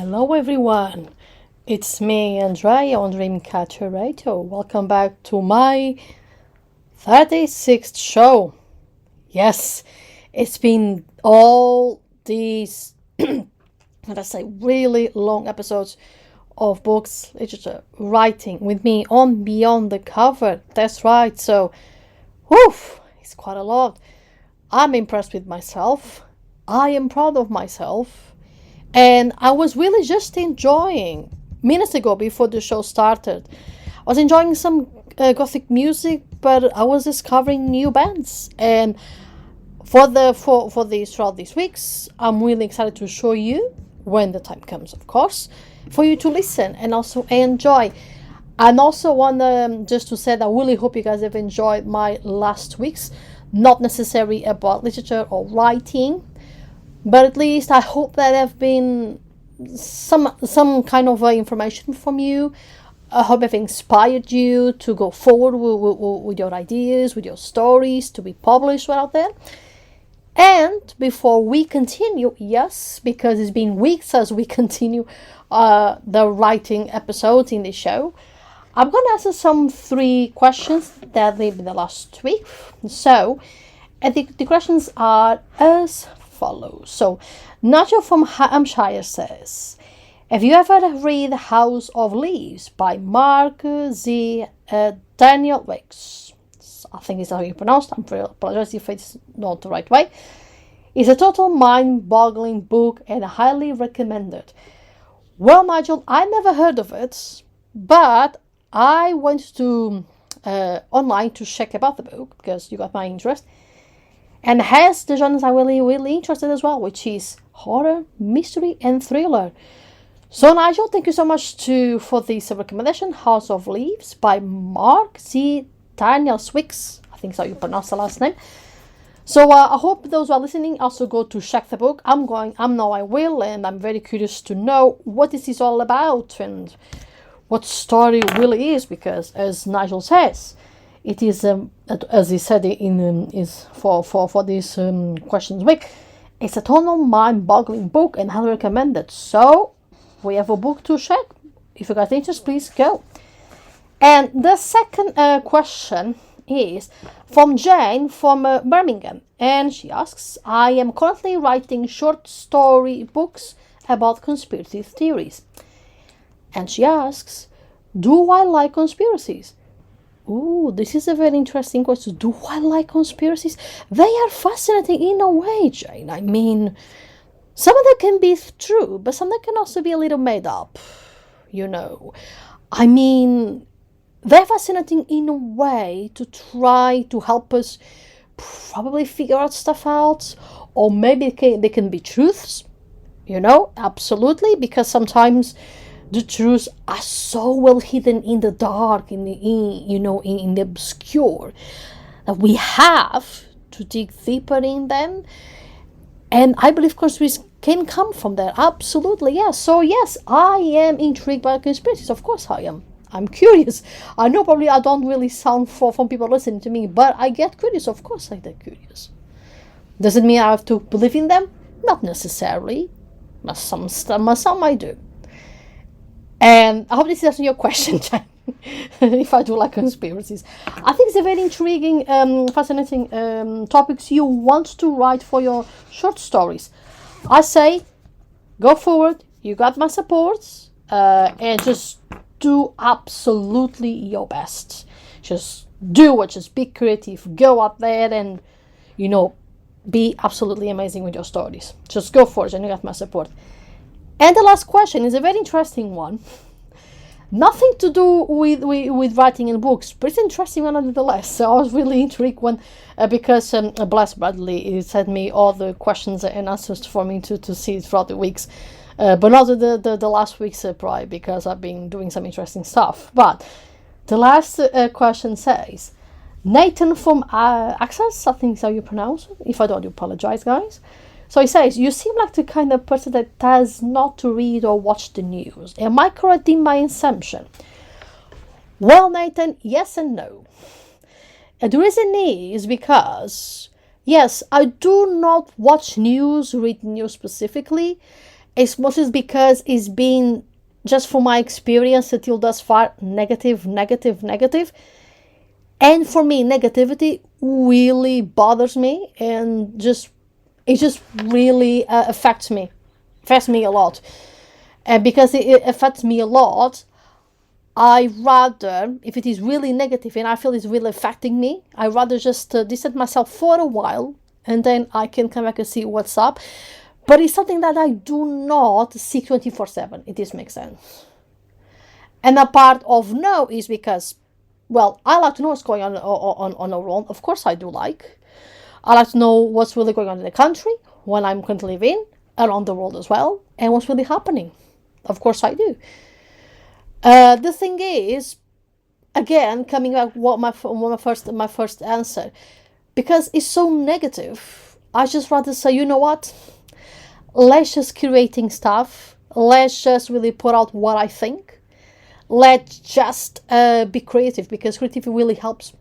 Hello everyone, it's me Andreia on Dreamcatcher Radio. Welcome back to my 36th show. Yes, it's been all these, let's say, really long episodes of books, literature, writing with me on Beyond the Cover. That's right, so, it's quite a lot. I'm impressed with myself. I am proud of myself. And I was really just enjoying, minutes ago before the show started, I was enjoying some gothic music, but I was discovering new bands. And for throughout these weeks, I'm really excited to show you, when the time comes, of course, for you to listen and also enjoy. And also want just to say that I really hope you guys have enjoyed my last weeks, not necessarily about literature or writing, but at least I hope that there have been some kind of information from you. I hope I've inspired you to go forward with your ideas, with your stories, to be published out there. And before we continue, yes, because it's been weeks as we continue the writing episodes in the show, I'm going to answer some 3 questions that they've been the last week. So, and the questions are as follows. So, Nigel from Hampshire says, have you ever read House of Leaves by Mark Z. Daniel Wicks? I think it's how you pronounce it. I apologize if it's not the right way. It's a total mind-boggling book and highly recommended. Well, Nigel, I never heard of it, but I went to online to check about the book because you got my interest. And has the genres I'm really interested as well, which is horror, mystery, and thriller. So Nigel, thank you so much for this recommendation, House of Leaves by Mark Z. Daniel Wicks. I think so you pronounce the last name. So I hope those who are listening also go to check the book. I will, and I'm very curious to know what this is all about and what story really is, because as Nigel says, it is, as he said is for this questions week, it's a total mind-boggling book and highly recommended. So we have a book to check. If you guys are interested, please go. And the second question is from Jane from Birmingham, and she asks, I am currently writing short story books about conspiracy theories. And she asks, do I like conspiracies? Ooh, this is a very interesting question. Do I like conspiracies? They are fascinating in a way, Jane. I mean, some of them can be true, but some of them can also be a little made up, I mean, they're fascinating in a way to try to help us probably figure out stuff out, or maybe they can be truths, absolutely, because sometimes the truths are so well hidden in the dark, in the obscure, that we have to dig deeper in them. And I believe conspiracies can come from there. Absolutely, yes. So yes, I am intrigued by conspiracies. Of course I am. I'm curious. I know probably I don't really sound from people listening to me, but I get curious. Of course I get curious. Does it mean I have to believe in them? Not necessarily. But some I do. And I hope this answers your question, Jen. If I do like conspiracies. I think it's a very intriguing, fascinating topics you want to write for your short stories. I say, go forward. You got my support. And just do absolutely your best. Just do it. Just be creative. Go out there and, be absolutely amazing with your stories. Just go for it, and you got my support. And the last question is a very interesting one. Nothing to do with writing in books, but it's an interesting one nonetheless. So I was really intrigued because Bless Bradley sent me all the questions and answers for me to see throughout the weeks. But not the last week's probably because I've been doing some interesting stuff. But the last question says, Nathan from Access, I think is how you pronounce it. If I don't, you apologize, guys. So he says, you seem like the kind of person that does not to read or watch the news. Am I correct in my assumption? Well, Nathan, yes and no. And the reason is because, yes, I do not watch news, read news specifically, It's mostly because it's been, just from my experience until thus far, negative, negative, negative. And for me, negativity really bothers me, and it just really affects me a lot. And because it affects me a lot, I rather, if it is really negative and I feel it's really affecting me, I rather just distance myself for a while, and then I can come back and see what's up. But it's something that I do not seek 24/7. It does make sense. And a part of no is because, well, I like to know what's going on the world. Of course, I do like. I like to know what's really going on in the country, when I'm currently living, around the world as well, and what's really happening. Of course, I do. The thing is, again, coming back what my first answer, because it's so negative. I just rather say, you know what? Let's just creating stuff. Let's just really put out what I think. Let's just be creative, because creativity really helps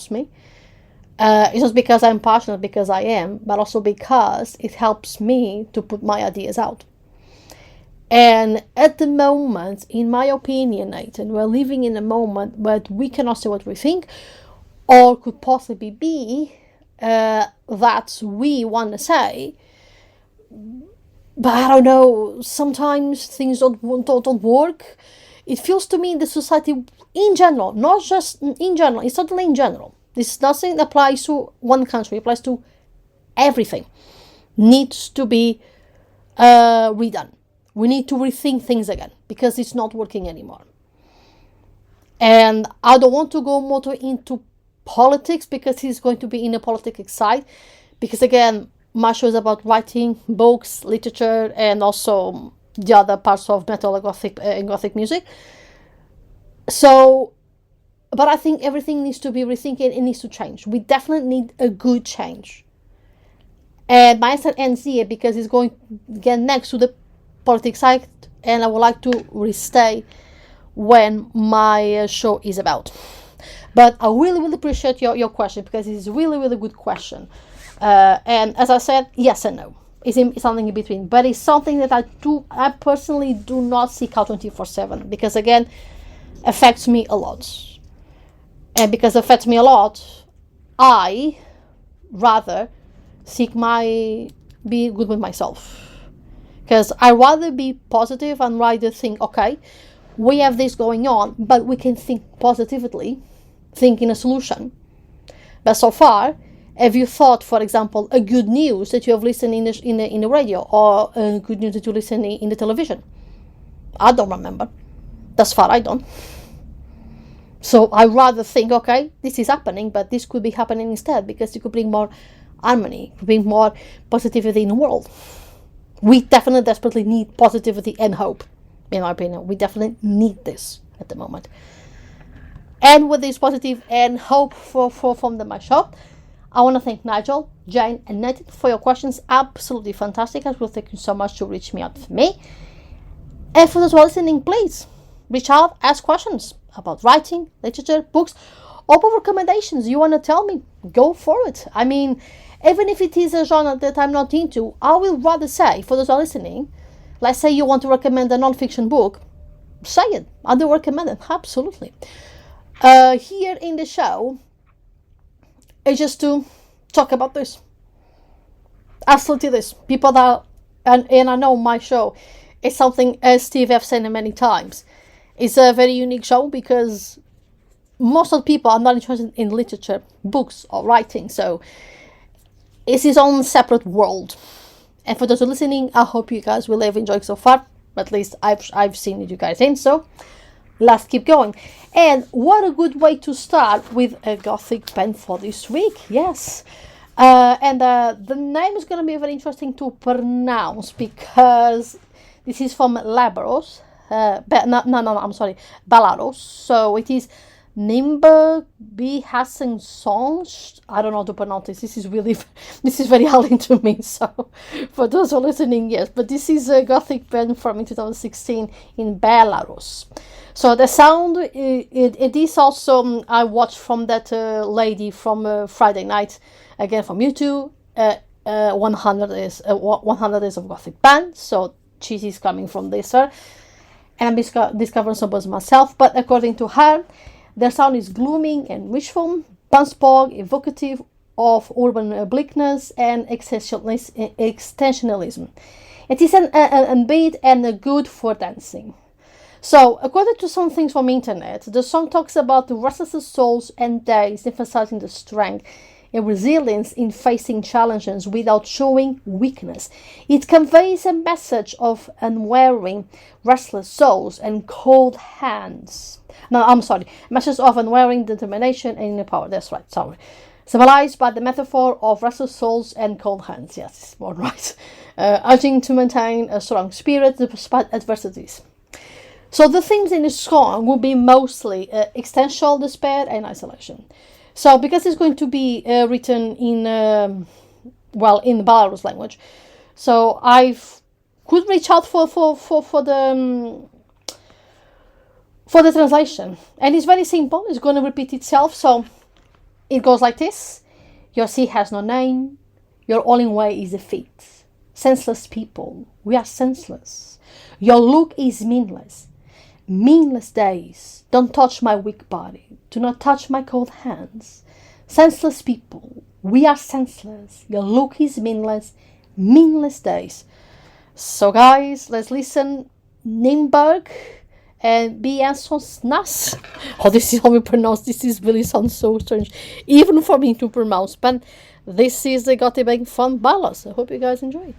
me. It's just because I'm passionate, because I am, but also because it helps me to put my ideas out. And at the moment, in my opinion, Nathan, we're living in a moment where we cannot say what we think, or could possibly be that we want to say. But I don't know, sometimes things don't work. It feels to me the society in general, not just in general, it's totally in general. This doesn't apply to one country, it applies to everything. Needs to be redone. We need to rethink things again, because it's not working anymore. And I don't want to go more into politics, because he's going to be in the politics side. Because again, my show is about writing, books, literature, and also the other parts of metal and gothic music. So, but I think everything needs to be rethinking. It needs to change. We definitely need a good change. And my answer ends here, because it's going to get next to the politics side, and I would like to restay when my show is about. But I really appreciate your question, because it's a really good question. And as I said, yes and no. It's something in between, but it's something that I personally do not seek out 24/7, because again, affects me a lot. And because it affects me a lot, I rather be good with myself. Because I rather be positive and rather think, okay, we have this going on, but we can think positively, think in a solution. But so far, have you thought, for example, a good news that you have listened in the radio, or a good news that you listen in the television? I don't remember. Thus far, I don't. So I rather think, okay, this is happening, but this could be happening instead, because it could bring more harmony, could bring more positivity in the world. We definitely desperately need positivity and hope, in my opinion. We definitely need this at the moment. And with this positive and hope from my show, I want to thank Nigel, Jane, and Nathan for your questions. Absolutely fantastic. I will thank you so much to reach me out for me. And for those who are listening, please reach out, ask questions about writing, literature, books, or recommendations you want to tell me. Go for it. I mean, even if it is a genre that I'm not into, I will rather say, for those who are listening, let's say you want to recommend a non-fiction book, say it. I do recommend it, absolutely. Here in the show, it's just to talk about this. Absolutely this. People that, and I know my show is something, as Steve have said many times, it's a very unique show, because most of the people are not interested in literature, books, or writing, so it's his own separate world. And for those who are listening, I hope you guys will have enjoyed so far. At least I've seen you guys in, so let's keep going. And what a good way to start with a gothic band for this week. Yes. And the name is going to be very interesting to pronounce, because this is from Belarus. Belarus. So it is Nimba B Hassan Songs. I don't know how to pronounce this. This is very alien to me. So for those who are listening, yes. But this is a gothic band from 2016 in Belarus. So the sound, it is also, I watched from that lady from Friday night, again from YouTube, 100 Days of Gothic band. So cheese is coming from this her, and I'm discovering some buzz myself. But according to her, their sound is gloomy and wishful, punch-pog, evocative of urban bleakness and extensionalism. It is an beat and good for dancing. So, according to some things from internet, the song talks about the restless souls and days, emphasizing the strength and resilience in facing challenges without showing weakness. It conveys a message of unwavering, restless souls and cold hands. No, I'm sorry, a message of unwavering determination and inner power. That's right, sorry. Symbolized by the metaphor of restless souls and cold hands. Yes, it's more right. Urging to maintain a strong spirit despite adversities. So the themes in the song will be mostly existential despair and isolation. So because it's going to be written in in the Belarus language, so I could reach out for the translation, and it's very simple. It's going to repeat itself. So it goes like this: your sea has no name, your only way is defeat. Senseless people, we are senseless. Your look is meaningless. Meaningless days, don't touch my weak body, do not touch my cold hands. Senseless people, we are senseless. Your look is meaningless. Meaningless days. So guys, let's listen. Nimberg and Biensonsnas. Oh, this is how we pronounce. This is really sounds so strange, even for me to pronounce. But this is the Gothic Fun Ballas. I hope you guys enjoy.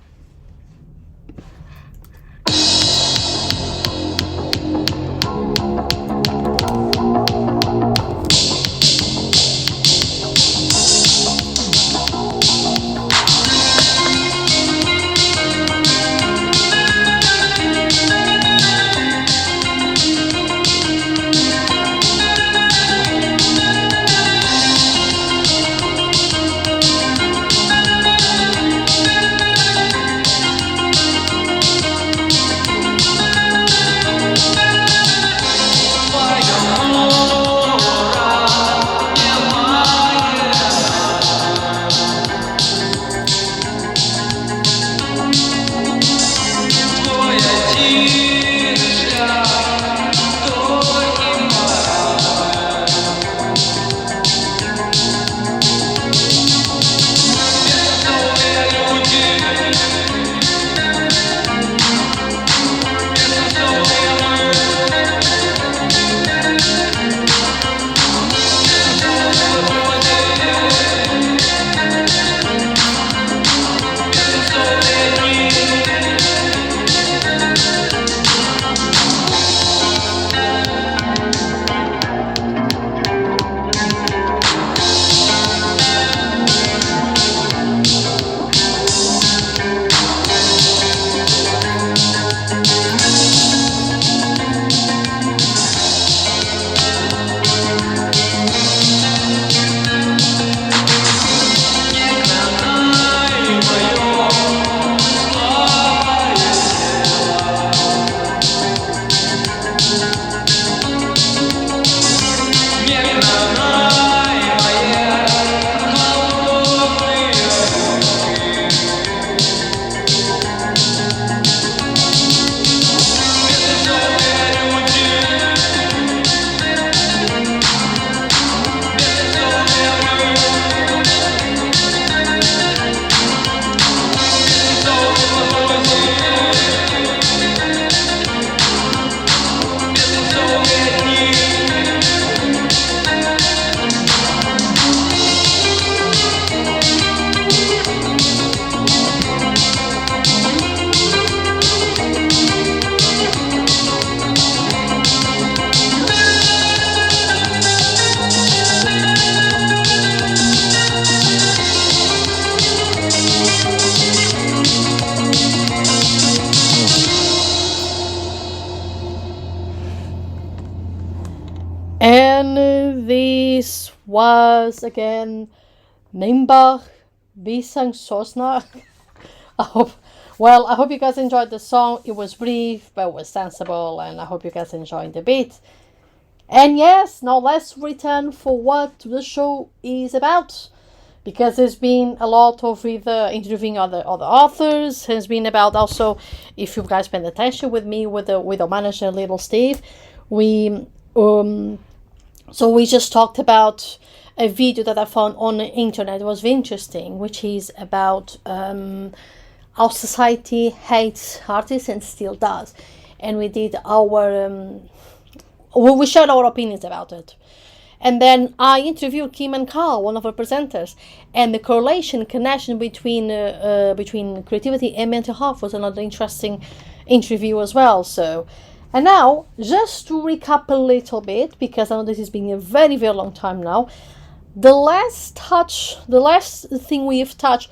And this was again Nimbach Bisang Sosna. I hope you guys enjoyed the song. It was brief but it was sensible, and I hope you guys enjoyed the beat. And yes, now let's return for what the show is about, because there's been a lot of interviewing other authors. Has been about also, if you guys paid attention with me with the manager Little Steve, we so we just talked about a video that I found on the internet. It was very interesting, which is about how society hates artists and still does, and we did our we shared our opinions about it. And then I interviewed Kim and Carl, one of our presenters, and the connection between creativity and mental health was another interesting interview as well. So, and now just to recap a little bit, because I know this has been a very, very long time now. The last thing we have touched,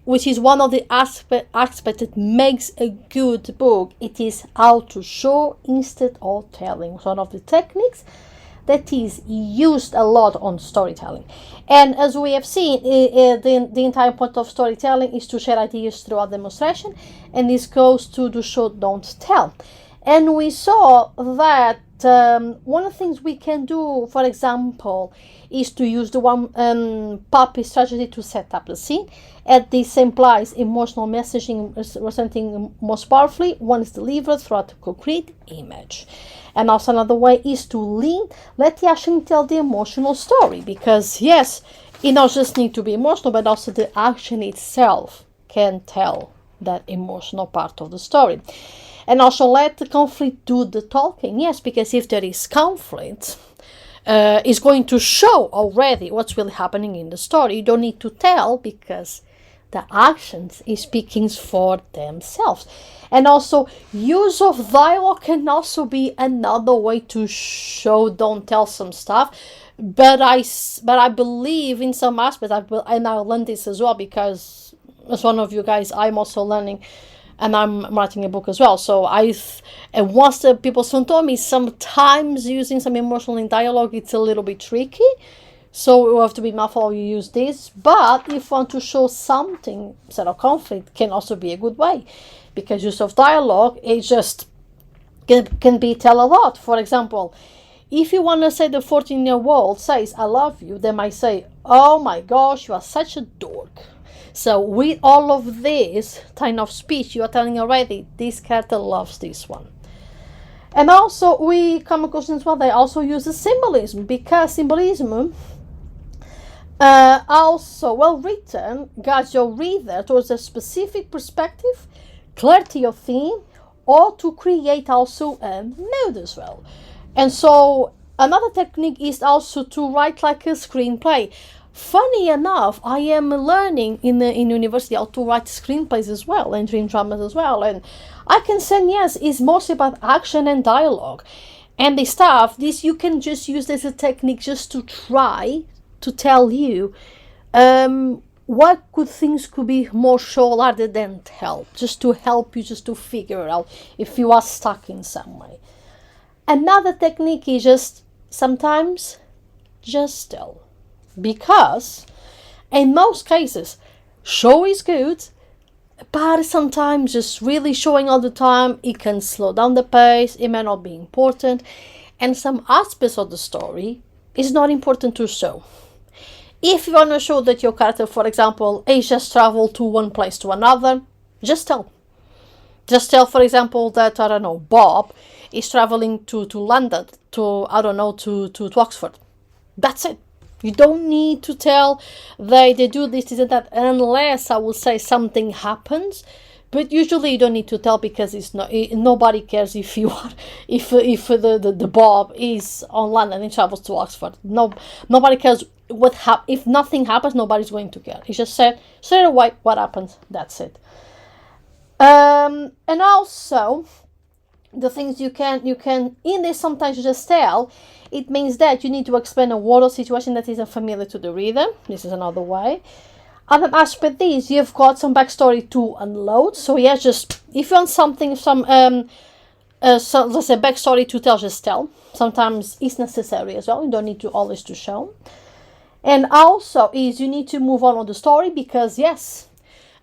which is one of the aspects that makes a good book, it is how to show instead of telling. One of the techniques that is used a lot on storytelling. And as we have seen, the entire point of storytelling is to share ideas throughout demonstration, and this goes to do show, don't tell. And we saw that one of the things we can do, for example, is to use the one puppy strategy to set up the scene. And this implies emotional messaging representing most powerfully one is delivered throughout a concrete image. And also another way is to let the action tell the emotional story, because yes, it not just need to be emotional, but also the action itself can tell that emotional part of the story. And also let the conflict do the talking. Yes, because if there is conflict, it's going to show already what's really happening in the story. You don't need to tell, because the actions is speaking for themselves. And also, use of dialogue can also be another way to show, don't tell some stuff. But I believe in some aspects, and I learned this as well, because as one of you guys, I'm also learning, and I'm writing a book as well. So and once the people told me, sometimes using some emotional in dialogue, it's a little bit tricky. So you have to be mindful how you use this. But if you want to show something instead of conflict, can also be a good way, because use of dialogue, it just can be tell a lot. For example, if you want to say the 14-year-old says, I love you, they might say, oh my gosh, you are such a dork. So with all of this kind of speech, you are telling already, this character loves this one. And also, we come across as well, they also use the symbolism, because symbolism also well written guides your reader towards a specific perspective, clarity of theme, or to create also a mood as well. And so another technique is also to write like a screenplay. Funny enough, I am learning in university how to write screenplays as well, and dream dramas as well, and I can say yes, it's mostly about action and dialogue and the stuff. This you can just use as a technique just to try to tell you what things could be more show rather than tell, just to help you just to figure out if you are stuck in some way. Another technique is just sometimes just tell. Because in most cases, show is good, but sometimes just really showing all the time, it can slow down the pace, it may not be important, and some aspects of the story is not important to show. If you want to show that your character, for example, is just travel to one place to another, just tell. Just tell, for example, that, I don't know, Bob is traveling to London, to Oxford. That's it. You don't need to tell they do this and that, unless I will say something happens. But usually you don't need to tell, because it's not. Nobody cares if you are, if the Bob is on London and travels to Oxford. Nobody cares if nothing happens. Nobody's going to care. It's just said straight away what happens. That's it. And also, the things you can in this sometimes just tell. It means that you need to explain a word or situation that isn't familiar to the reader. This is another way. Other aspect is you've got some backstory to unload. So yeah, just if you want something, so let's say backstory to tell, just tell. Sometimes it's necessary as well. You don't need to always to show. And also is you need to move on with the story, because yes,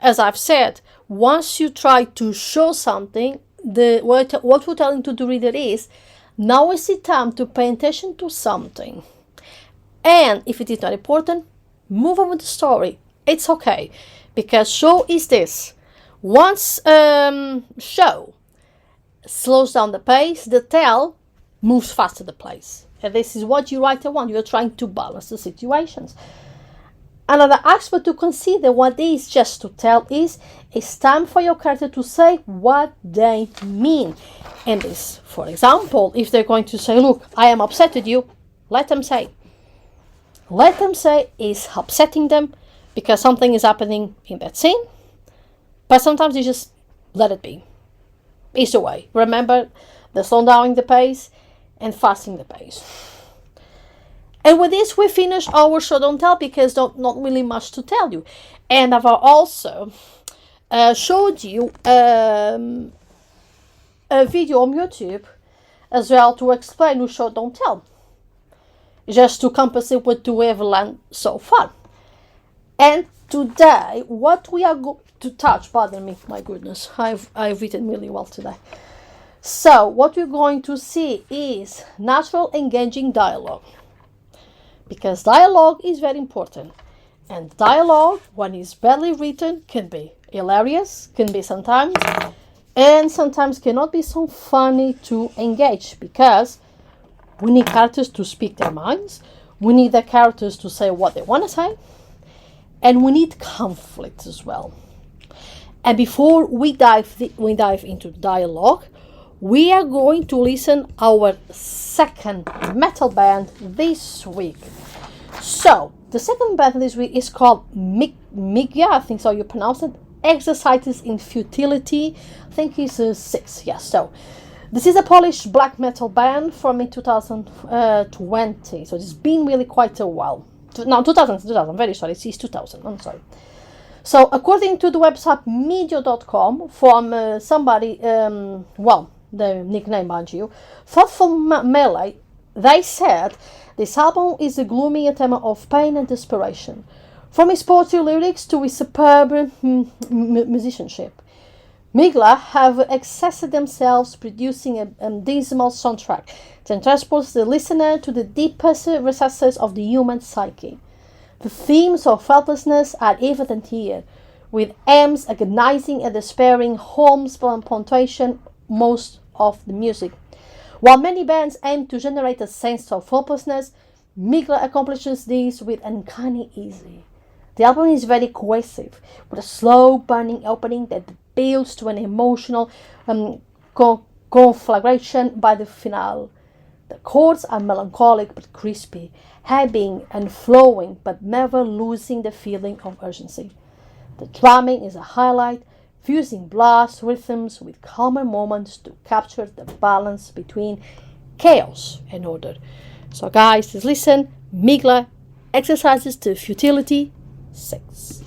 as I've said, once you try to show something, what we're telling to the reader is, now is the time to pay attention to something. And if it is not important, move on with the story. It's okay, because show is this. Once show slows down the pace, the tell moves faster the pace. And this is what you writer want. You're trying to balance the situations. Another aspect to consider what is just to tell is it's time for your character to say what they mean. And this, for example, if they're going to say, look, I am upset with you, let them say. Let them say it's upsetting them because something is happening in that scene. But sometimes you just let it be. It's the way. Remember, the slowing down the pace and fasting the pace. And with this, we finish our show don't tell, because not really much to tell you. And I've also showed you a video on YouTube as well to explain who show don't tell, just to compensate what we have learned so far. And today, what we are going to touch, pardon me, my goodness, I've written really well today. So, what we're going to see is natural engaging dialogue. Because dialogue is very important. And dialogue, when it's badly written, can be hilarious, can be sometimes, and sometimes cannot be so funny to engage, because we need characters to speak their minds, we need the characters to say what they want to say, and we need conflict as well. And before we dive into dialogue, we are going to listen our second metal band this week. So, the second band this week is called Migya, I think so you pronounce it. Exercises in Futility, I think it's 6, yes. So, this is a Polish black metal band from in 2020, so it's been really quite a while. No, 2000, I'm very sorry, it's 2000, I'm sorry. So, according to the website media.com, from somebody, the nickname, mind you, Thoughtful Melee, they said this album is a gloomy attempt of pain and desperation, from his poetry lyrics to his superb musicianship. Migla have accessed themselves, producing a dismal soundtrack that transports the listener to the deepest recesses of the human psyche. The themes of helplessness are evident here, with M's agonizing and despairing Holmes' punctuation most of the music. While many bands aim to generate a sense of hopelessness, Migla accomplishes this with uncanny ease. The album is very cohesive, with a slow burning opening that builds to an emotional conflagration by the finale. The chords are melancholic but crispy, ebbing and flowing but never losing the feeling of urgency. The drumming is a highlight, fusing blast rhythms with calmer moments to capture the balance between chaos and order. So guys, let's listen. Migla, Exercises to Futility 6.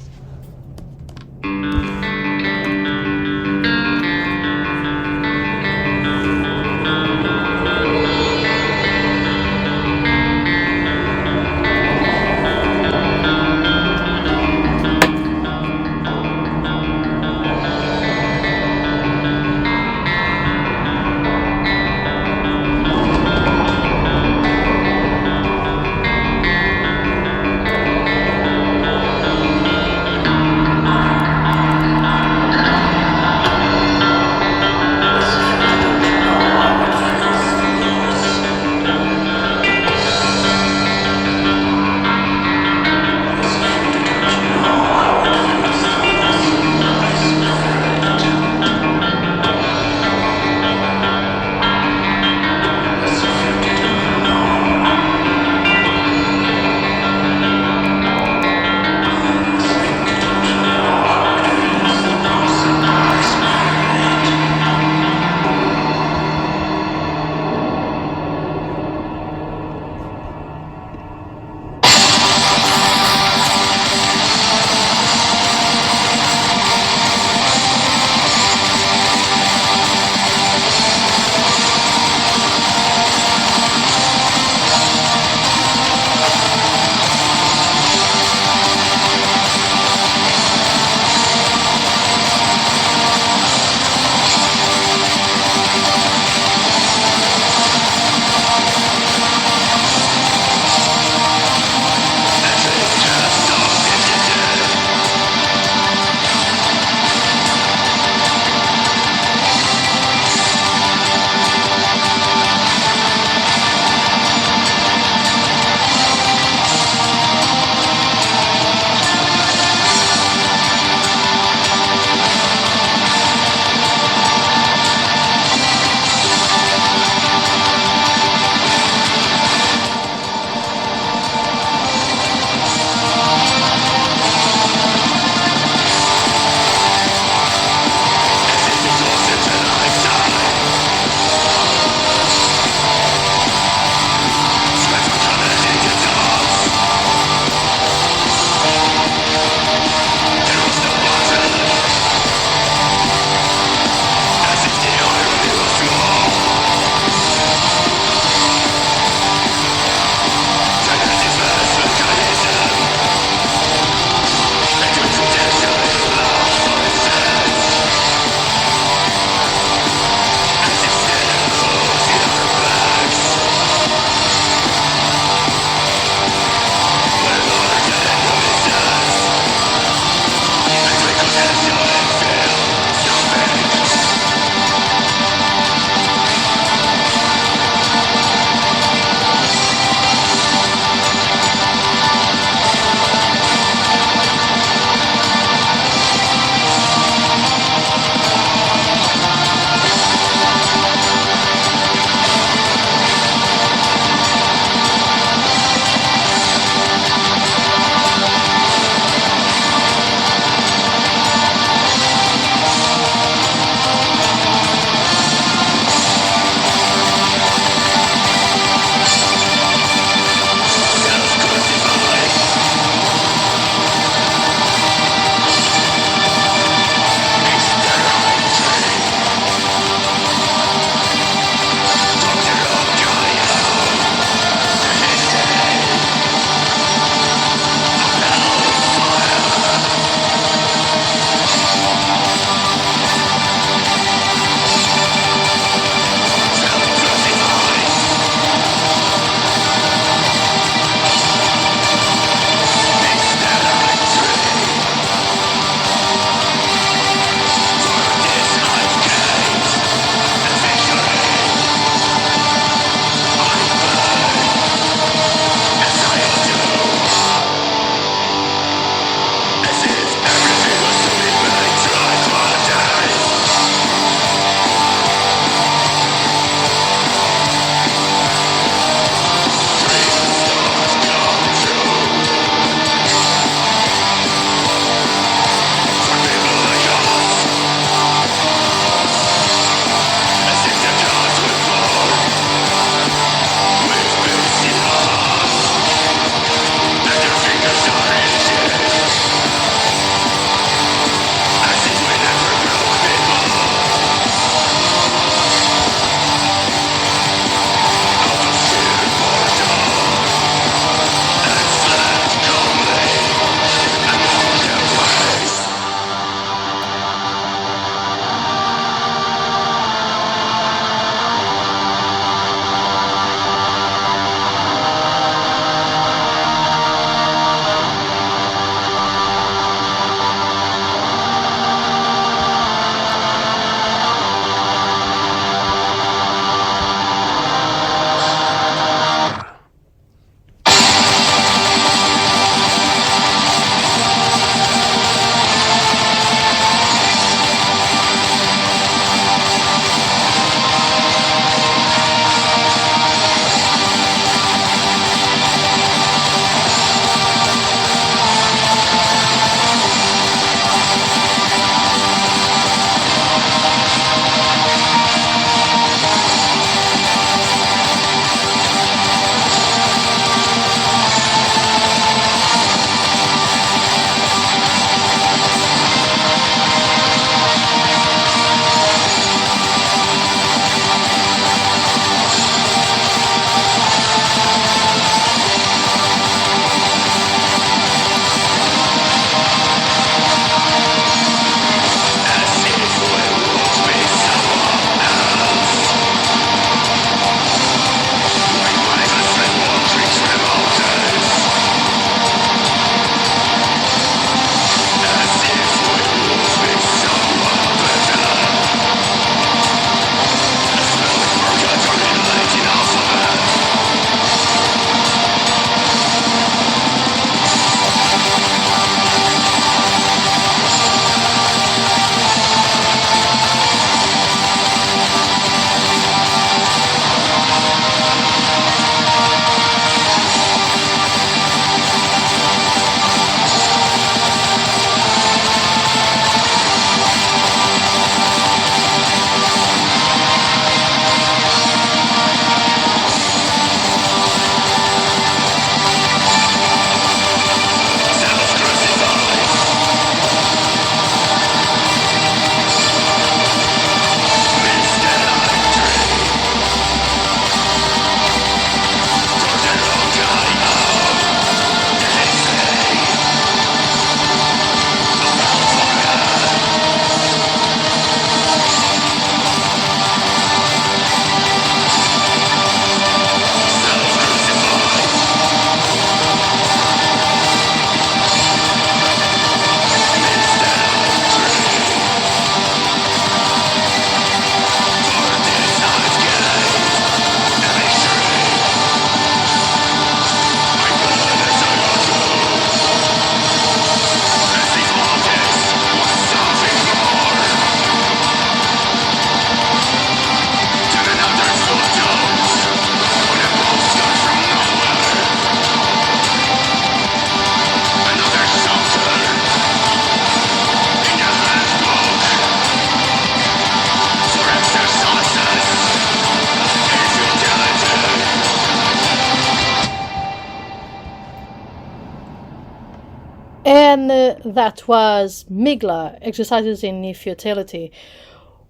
And that was Migla, Exercises in Futility.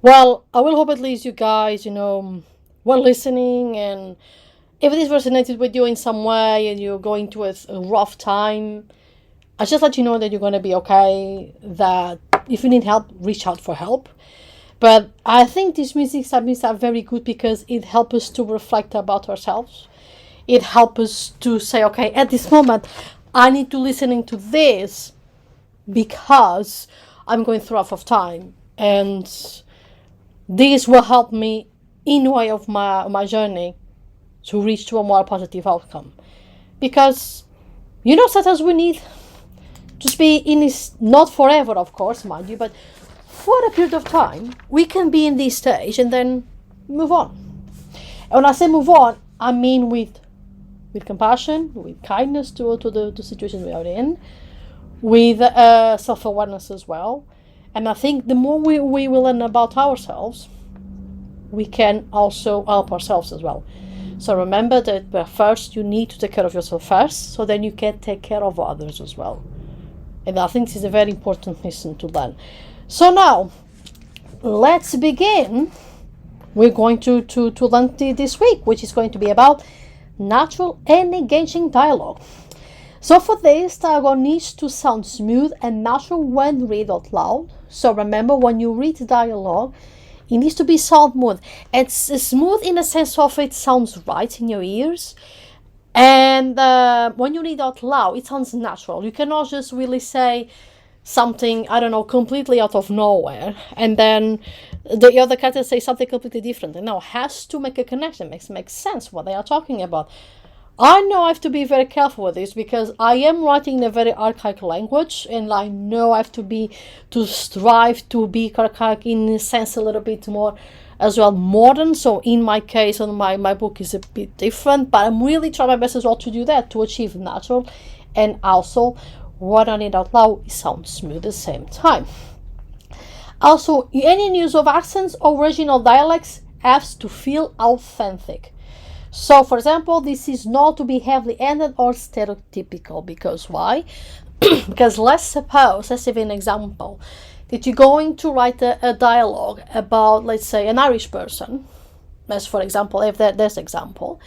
Well, I will hope at least you guys, were listening, and if this resonated with you in some way and you're going through a rough time, I just let you know that you're going to be okay, that if you need help, reach out for help. But I think these music subjects are very good because it helps us to reflect about ourselves. It helps us to say, okay, at this moment, I need to listening to this because I'm going through a rough time. And this will help me in way of my journey to reach to a more positive outcome. Because, sometimes we need to be in this, not forever, of course, mind you, but for a period of time, we can be in this stage and then move on. And when I say move on, I mean with compassion, with kindness to the situation we are in, with self-awareness as well. And I think the more we will learn about ourselves, we can also help ourselves as well. So remember that first you need to take care of yourself first, so then you can take care of others as well. And I think this is a very important lesson to learn. So now, let's begin. We're going to learn this week, which is going to be about natural and engaging dialogue. So for this, dialogue needs to sound smooth and natural when read out loud. So remember, when you read dialogue, it needs to be sound smooth. It's smooth in the sense of it sounds right in your ears. And when you read out loud, it sounds natural. You cannot just really say something, I don't know, completely out of nowhere, and then the other character say something completely different. And now it has to make a connection, makes sense what they are talking about. I know I have to be very careful with this because I am writing in a very archaic language, and I know I have to strive to be archaic in a sense a little bit more as well modern. So in my case, on my book is a bit different, but I'm really trying my best as well to do that, to achieve natural, and also what I need out loud sounds smooth at the same time. Also, any use of accents or original dialects has to feel authentic. So, for example, this is not to be heavily-handed or stereotypical. Because why? Because let's give an example, that you're going to write a dialogue about, let's say, an Irish person, as for example, if there's example,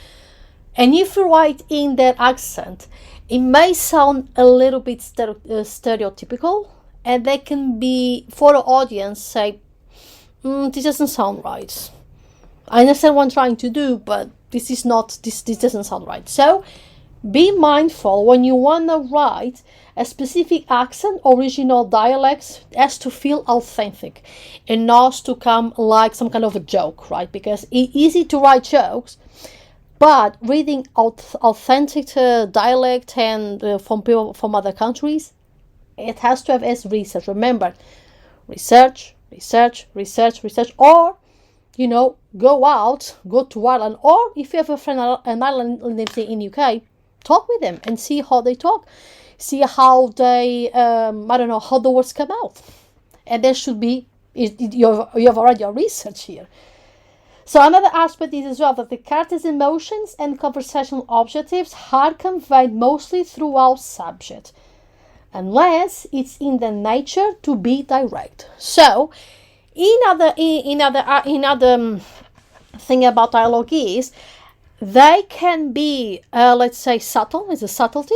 and if you write in that accent, it may sound a little bit stereotypical, and they can be, for the audience, say, this doesn't sound right. I understand what I'm trying to do, but this doesn't sound right. So be mindful when you want to write a specific accent, original dialects, has to feel authentic and not to come like some kind of a joke, right? Because it's easy to write jokes, but reading authentic dialect and from people from other countries, it has to have as research. Remember, research, or go to Ireland, or if you have a friend in Ireland living in UK, talk with them and see how they talk, see how they, how the words come out, and there should be, you have already your research here. So another aspect is as well that the character's emotions and conversational objectives are conveyed mostly throughout subject, unless it's in the nature to be direct. So another thing about dialogue is they can be, let's say, subtle, is a subtlety,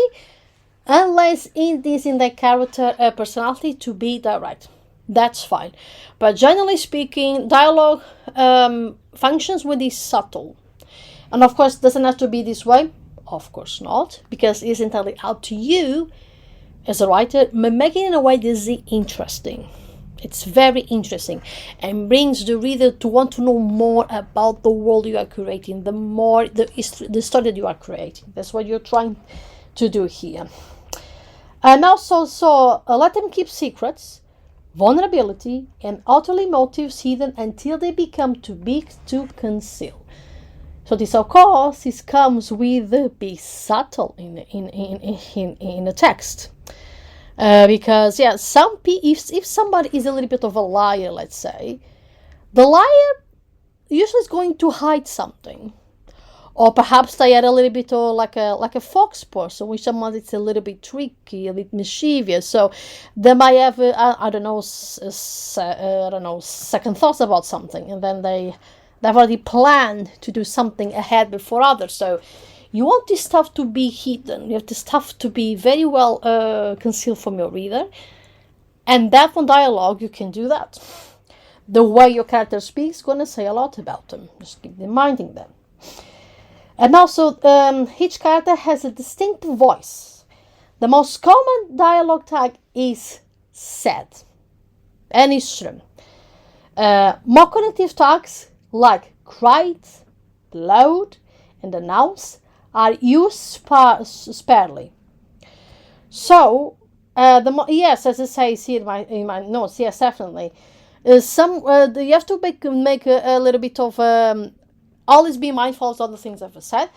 unless it is in the character personality to be direct. That's fine. But generally speaking, dialogue functions when it's subtle. And of course, doesn't have to be this way. Of course not, because it's entirely up to you as a writer, but making it in a way that is interesting. It's very interesting and brings the reader to want to know more about the world you are creating, the more the story that you are creating. That's what you're trying to do here. And also, let them keep secrets, vulnerability, and utterly motives hidden until they become too big to conceal. So this, of course, comes with be subtle in the text. Because if somebody is a little bit of a liar, let's say, the liar usually is going to hide something, Or perhaps they are a little bit like a fox person, which someone is a little bit tricky, a bit mischievous. So they might have I don't know I don't know second thoughts about something, and then they've already planned to do something ahead before others. So you want this stuff to be hidden. You have this stuff to be very well concealed from your reader, and that one dialogue you can do that. The way your character speaks is gonna say a lot about them. Just keep reminding them. And also, each character has a distinct voice. The most common dialogue tag is said and is true. More cognitive tags like cried, loud, and announce are used sparely. So, yes, as it says here in my notes, yes, definitely. You have to make a little bit of always be mindful of all the things I've said,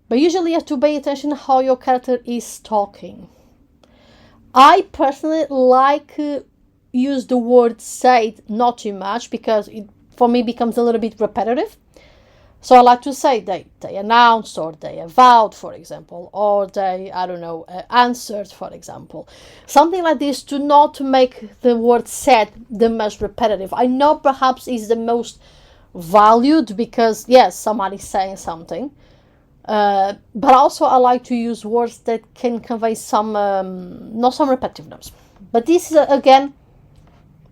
but usually you have to pay attention how your character is talking. I personally like use the word said not too much because it for me becomes a little bit repetitive. So I like to say they announced, or they avowed, for example, or they, I don't know, answered, for example. Something like this to not make the word said the most repetitive. I know perhaps is the most valued because, yes, somebody's saying something. But also I like to use words that can convey some, not some repetitiveness. But this is, again,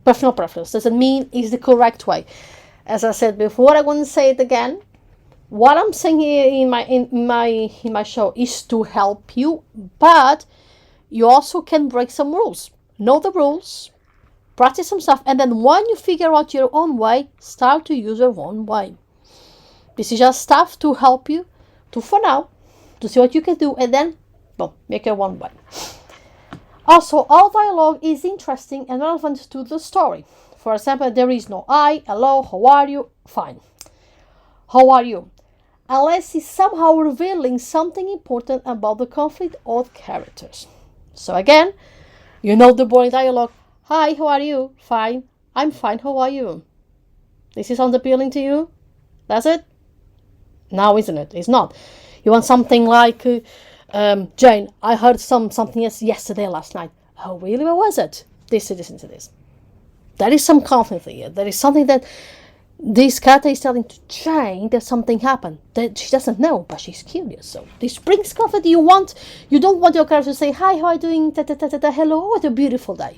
personal preference. Doesn't mean it's the correct way. As I said before, I'm going to say it again. What I'm saying here in my show is to help you, but you also can break some rules. Know the rules, practice some stuff, and then when you figure out your own way, start to use your own way. This is just stuff to help you for now, to see what you can do, and then, boom, make your own way. Also, all dialogue is interesting and relevant to the story. For example, there is no I, hello, how are you? Fine. How are you? Unless it's somehow revealing something important about the conflict or the characters. So again, you know the boring dialogue. Hi, how are you? Fine. I'm fine, how are you? This is sound appealing to you? That's it? No, isn't it? It's not. You want something like, Jane, I heard something yesterday, last night. Oh, really? What was it? This. There is some conflict here. There is something that this character is telling to Jane that something happened that she doesn't know, but she's curious. So this brings conflict. You don't want your character to say, hi, how are you doing? Hello, what a beautiful day.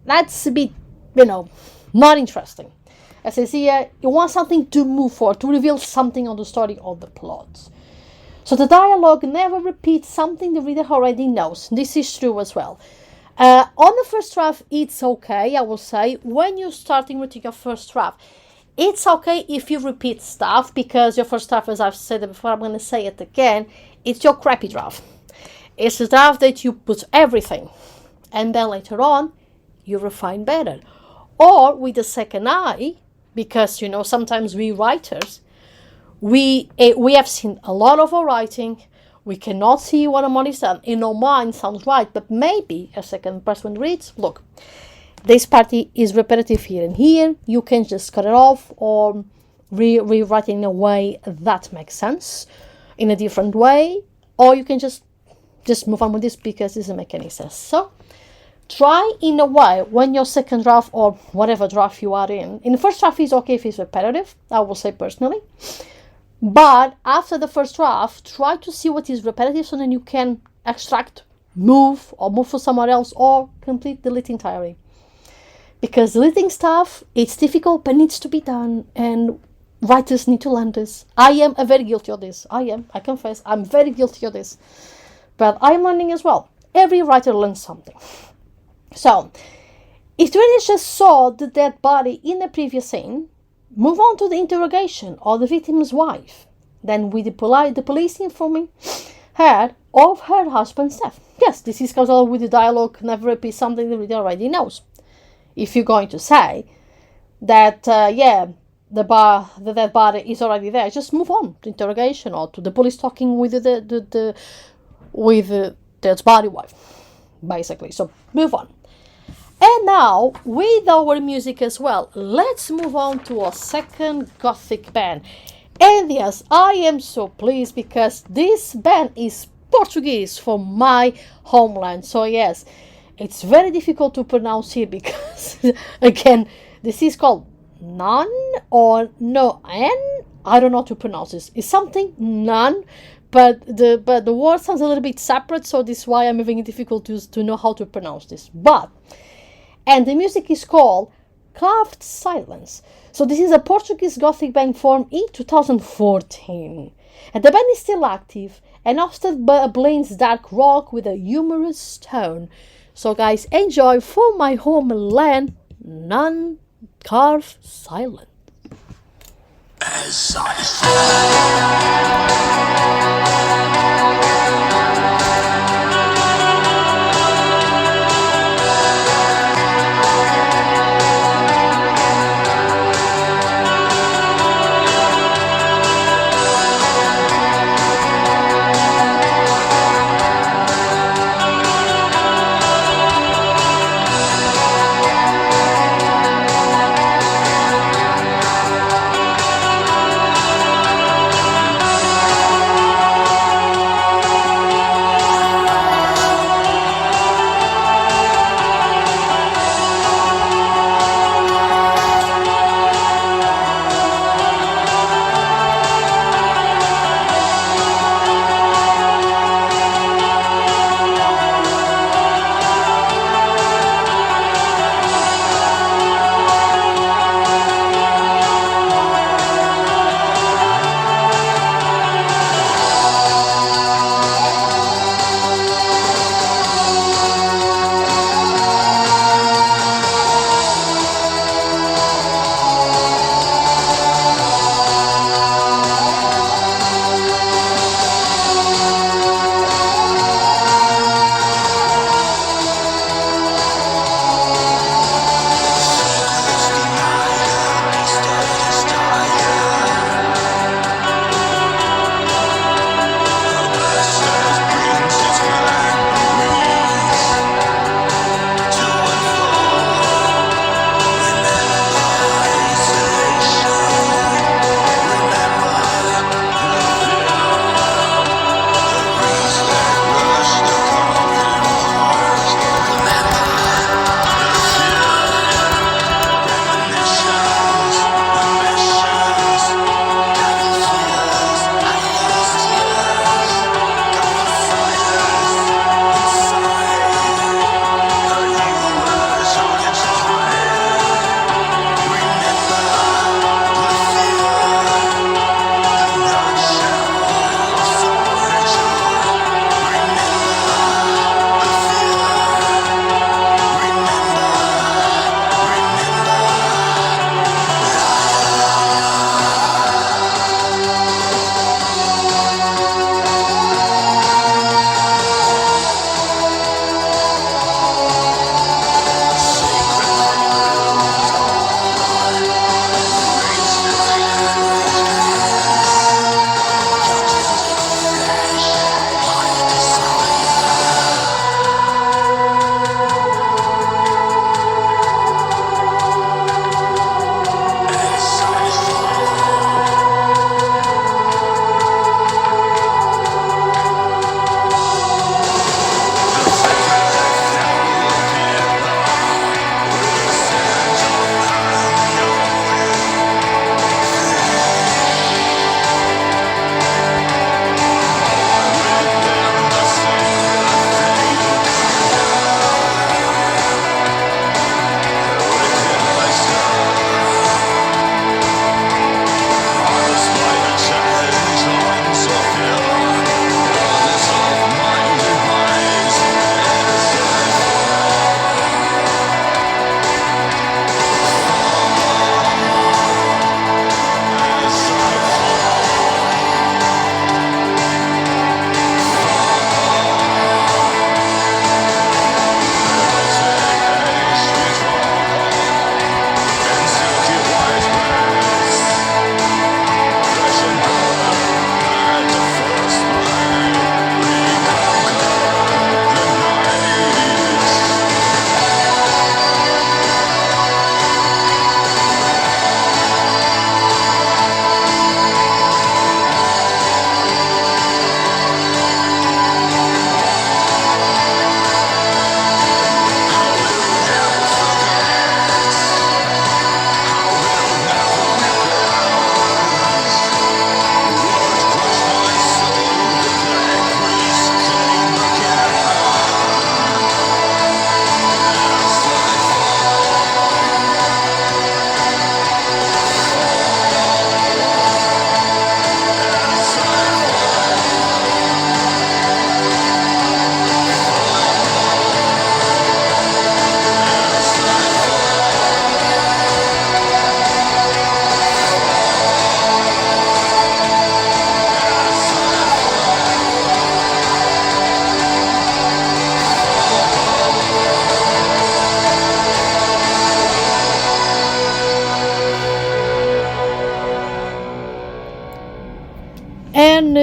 That's a bit, not interesting. As I see here, you want something to move forward, to reveal something on the story or the plot. So the dialogue never repeats something the reader already knows. This is true as well. On the first draft, it's okay, I will say. When you're starting writing your first draft, it's okay if you repeat stuff, because your first draft, as I've said before, I'm going to say it again, it's your crappy draft. It's a draft that you put everything, and then later on, you refine better. Or with the second eye, because, sometimes we writers, we have seen a lot of our writing. We cannot see what a is done. In our mind sounds right, but maybe a second person reads, look, this part is repetitive here and here. You can just cut it off or rewrite it in a way that makes sense, in a different way. Or you can just move on with this because it doesn't make any sense. So try in a way when your second draft or whatever draft you are in the first draft is okay if it's repetitive, I will say personally. But after the first draft, try to see what is repetitive so then you can extract, move for somewhere else, or complete delete entirely. Because deleting stuff, it's difficult but needs to be done, and writers need to learn this. I am very guilty of this. I confess, I'm very guilty of this. But I'm learning as well. Every writer learns something. So, if the reader just saw the dead body in the previous scene, move on to the interrogation or the victim's wife. Then with the police informing her of her husband's death. Yes, this is causal with the dialogue, never repeat something the reader already knows. If you're going to say that, the dead body is already there, just move on to interrogation or to the police talking with the dead body wife, basically. So move on. And now, with our music as well, let's move on to our second Gothic band. And yes, I am so pleased because this band is Portuguese from my homeland. So yes, it's very difficult to pronounce here because again, this is called non or no n. I don't know how to pronounce this. It's something none, but the word sounds a little bit separate, so this is why I'm having difficulties to know how to pronounce this. But and the music is called Carved Silence. So this is a Portuguese Gothic band formed in 2014. And the band is still active and often blends dark rock with a humorous tone. So guys, enjoy For My Homeland, None Carved Silence. As I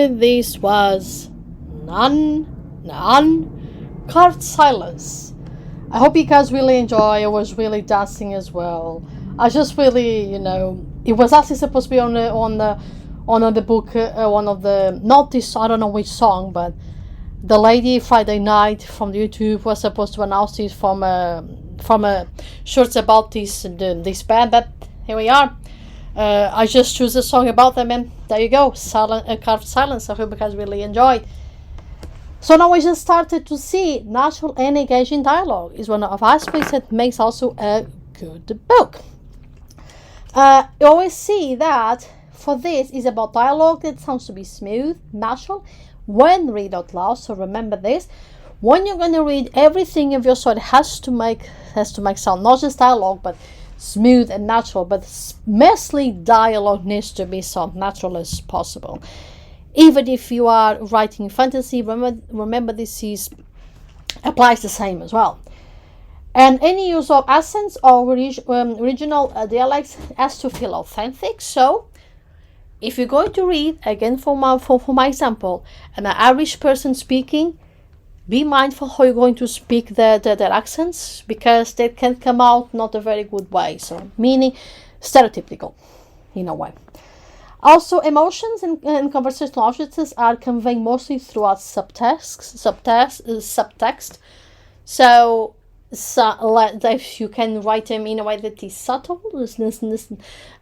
this was Carved Silence. I hope you guys really enjoy. I was really dancing as well. I just really, it was actually supposed to be on the book, one of the, not this, I don't know which song, but the lady Friday night from YouTube was supposed to announce this from a shorts about this band, but here we are. I just choose a song about them, and there you go, Carved Silence. I hope you guys really enjoyed. So now we just started to see natural and engaging dialogue is one of aspects that makes also a good book. You always see that for this is about dialogue that sounds to be smooth, natural, when read out loud. So remember this. When you're going to read, everything of your story has to make sound, not just dialogue, but smooth and natural. But mostly dialogue needs to be so natural as possible. Even if you are writing fantasy, remember this applies the same as well. And any use of accents or regional dialects has to feel authentic. So if you're going to read, again for my example, an Irish person speaking, be mindful how you're going to speak their accents, because they can come out not a very good way. So meaning stereotypical in a way. Also, emotions and conversational objects are conveyed mostly throughout subtext. So if you can write them in a way that is subtle,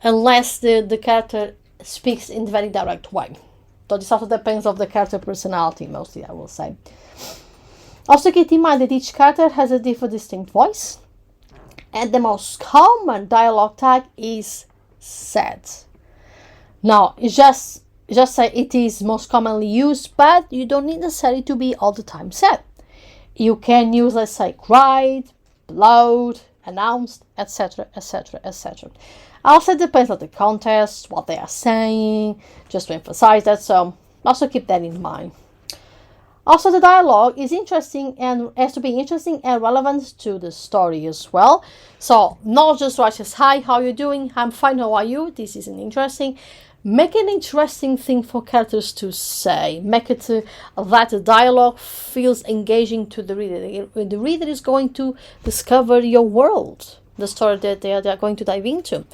unless the character speaks in a very direct way. So this also depends on the character personality, mostly, I will say. Also, keep in mind that each character has a different distinct voice, and the most common dialogue tag is said. Now, just say it is most commonly used, but you don't need necessarily to be all the time said. You can use, let's say, cried, blowed, announced, etc., etc., etc. Also, it depends on the context, what they are saying, just to emphasize that, so also keep that in mind. Also, the dialogue is interesting and has to be interesting and relevant to the story as well. So, not just write as, hi, how are you doing? I'm fine, how are you? This isn't interesting. Make an interesting thing for characters to say. Make it that the dialogue feels engaging to the reader. The reader is going to discover your world, the story that they are going to dive into.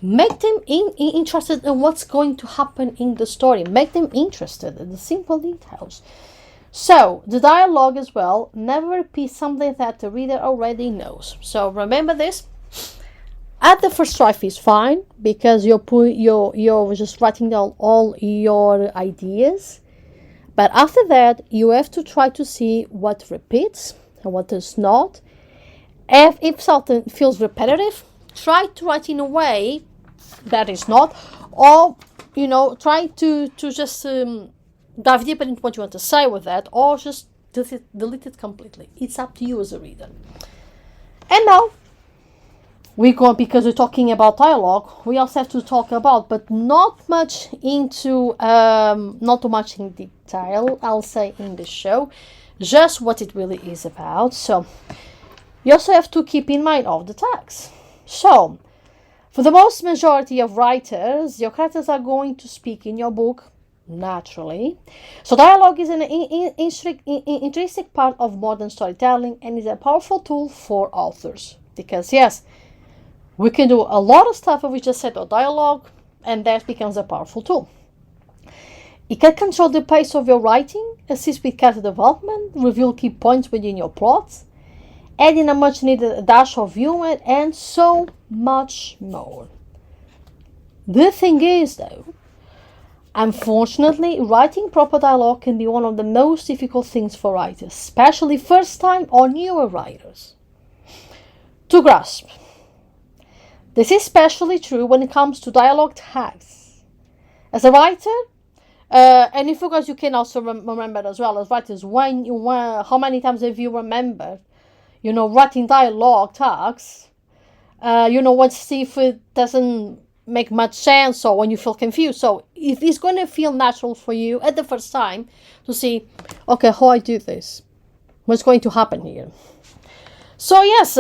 Make them interested in what's going to happen in the story. Make them interested in the simple details. So, the dialogue as well, never repeat something that the reader already knows. So, remember this. At the first try is fine, because you're just writing down all your ideas. But after that, you have to try to see what repeats and what does not. If something feels repetitive, try to write in a way that is not, or try to just dive deeper into what you want to say with that, or just delete it completely. It's up to you as a reader. And now we go, because we're talking about dialogue, we also have to talk about, but not too much in detail, I'll say, in the show, just what it really is about. So you also have to keep in mind all the tags. So for the most majority of writers, your characters are going to speak in your book naturally. So dialogue is an intrinsic part of modern storytelling and is a powerful tool for authors. Because yes, we can do a lot of stuff, we just said, or dialogue, and that becomes a powerful tool. It can control the pace of your writing, assist with character development, reveal key points within your plots, add in a much needed dash of humor, and so much more. The thing is, though, unfortunately, writing proper dialogue can be one of the most difficult things for writers, especially first-time or newer writers, to grasp. This is especially true when it comes to dialogue tags. As a writer, and if you guys, you can also remember as well as writers, how many times have you remembered, writing dialogue tags, what if it doesn't make much sense, or when you feel confused. So if it's going to feel natural for you at the first time to see, okay, how I do this, what's going to happen here. So yes,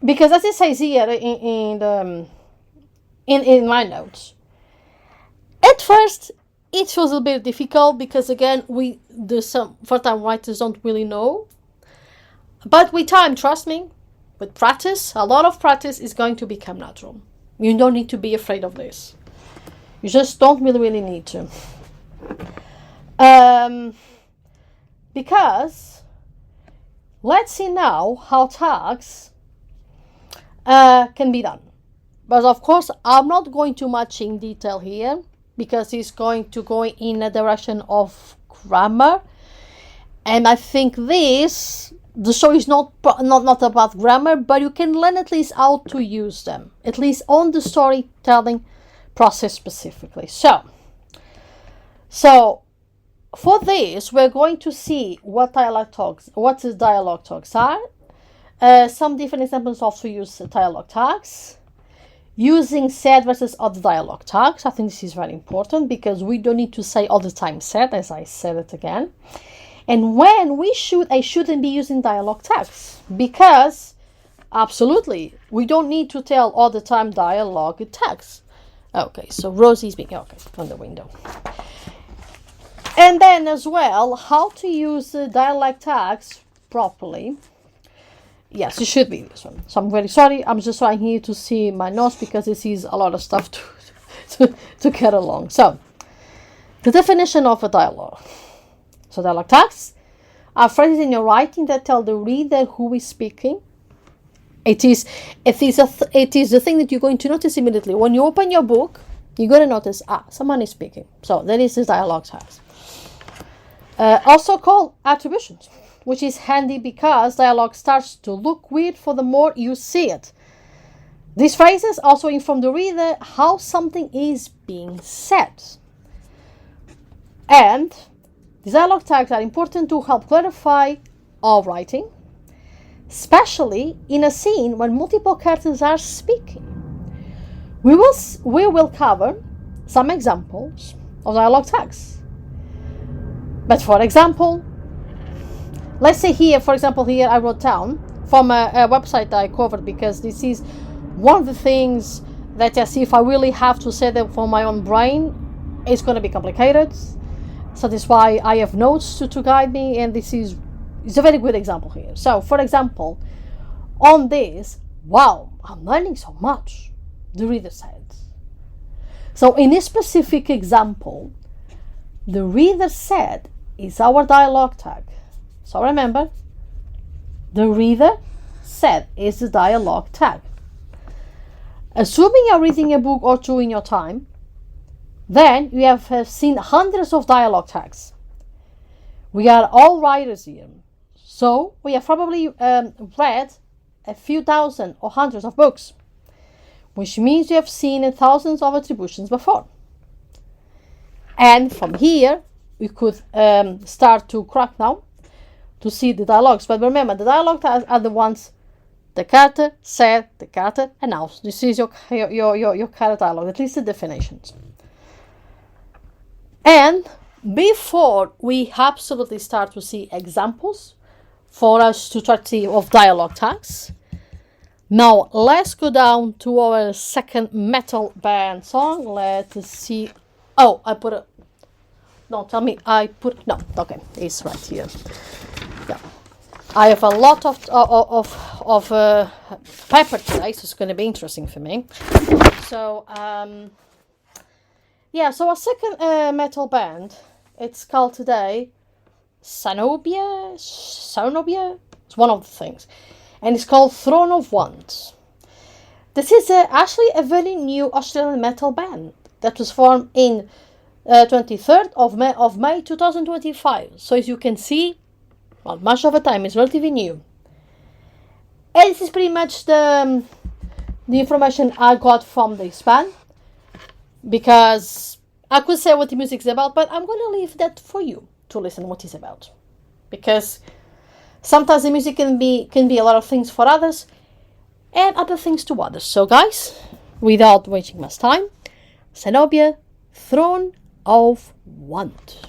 because as it says here in my notes, at first it feels a bit difficult because again, some first-time writers don't really know. But with time, trust me, with practice, a lot of practice is going to become natural. You don't need to be afraid of this. You just don't really need to. Because let's see now how tags can be done. But of course, I'm not going too much in detail here because it's going to go in a direction of grammar. And I think the show is not about grammar, but you can learn at least how to use them, at least on the storytelling process specifically. So for this, we're going to see what the dialogue tags are, some different examples of to use dialogue tags, using said versus other dialogue tags. I think this is very important because we don't need to say all the time said, as I said it again. And when I shouldn't be using dialogue tags because absolutely, we don't need to tell all the time dialogue tags. Okay, so Rosie's being on the window. And then as well, how to use dialogue tags properly. Yes, it should be this one. So I'm very sorry. I'm just trying here to see my notes because this is a lot of stuff to get along. So, the definition of a dialogue. So dialogue tags are phrases in your writing that tell the reader who is speaking. It is the thing that you're going to notice immediately. When you open your book, you're going to notice, someone is speaking. So that is the dialogue tags. Also called attributions, which is handy because dialogue starts to look weird for the more you see it. These phrases also inform the reader how something is being said. And these dialogue tags are important to help clarify our writing, especially in a scene when multiple characters are speaking. We will cover some examples of dialogue tags. But for example, let's say here, for example, here I wrote down from a website that I covered because this is one of the things that I see if I really have to say them for my own brain, it's going to be complicated. So that's why I have notes to guide me, and this is a very good example here. So, for example, on this, wow, I'm learning so much, the reader said. So, in this specific example, the reader said is our dialogue tag. So, remember, the reader said is the dialogue tag. Assuming you're reading a book or two in your time, then you have seen hundreds of dialogue tags. We are all writers here. So we have probably read a few thousand or hundreds of books, which means you have seen thousands of attributions before. And from here, we could start to crack down to see the dialogues. But remember, the dialogue tags are the ones the character said, the character announced. This is your character dialogue, at least the definitions. And before we absolutely start to see examples for us to try to see of dialogue tags, now let's go down to our second metal band song. Let's see. Oh, I put it. Don't tell me I put. No, okay, it's right here. Yeah, I have a lot of pepper today, so it's going to be interesting for me. So yeah, so our second metal band, it's called today Sanobia. It's one of the things. And it's called Throne of Wands. This is actually a very new Australian metal band that was formed in 23rd of May 2025. So as you can see, not much of a time, it's relatively new. And this is pretty much the information I got from this band. Because I could say what the music is about, but I'm going to leave that for you to listen what it's about. Because sometimes the music can be a lot of things for others and other things to others. So guys, without wasting much time, Zenobia, Throne of Wands.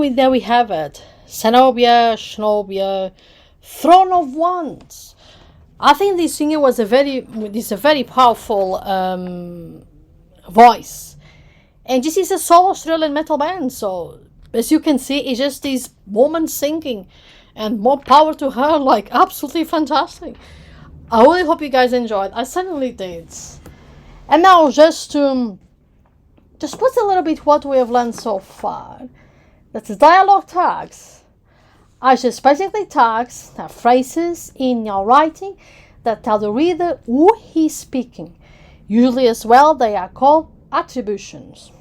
there we have it. Zenobia, Shnobia, Throne of Wands. I think this singer is a very powerful voice. And this is a solo Australian metal band, so as you can see, it's just this woman singing, and more power to her, like absolutely fantastic. I really hope you guys enjoyed. I certainly did. And now just to put a little bit what we have learned so far. That's dialogue tags. Are just basically tags, phrases in your writing that tell the reader who he's speaking. Usually as well they are called attributions.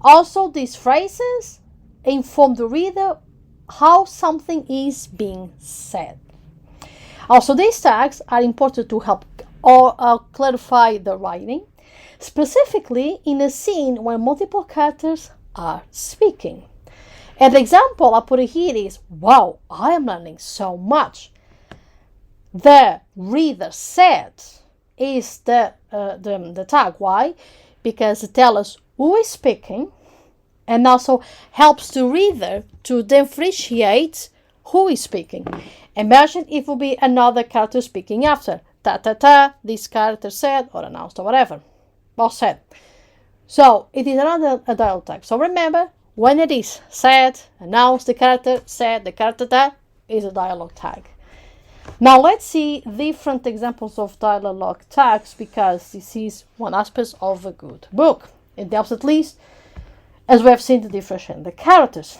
Also, these phrases inform the reader how something is being said. Also, these tags are important to help or clarify the writing, specifically in a scene where multiple characters are speaking. And the example I put here is, wow, I am learning so much. The reader said is the tag. Why? Because it tells us who is speaking and also helps the reader to differentiate who is speaking. Imagine if it would be another character speaking after. Ta ta ta, this character said or announced or whatever. Or said. So it is another dialogue tag. So remember, when it is said, announced, the character said, the character that is a dialogue tag. Now let's see different examples of dialogue tags, because this is one aspect of a good book. It helps at least, as we have seen, to differentiate the characters.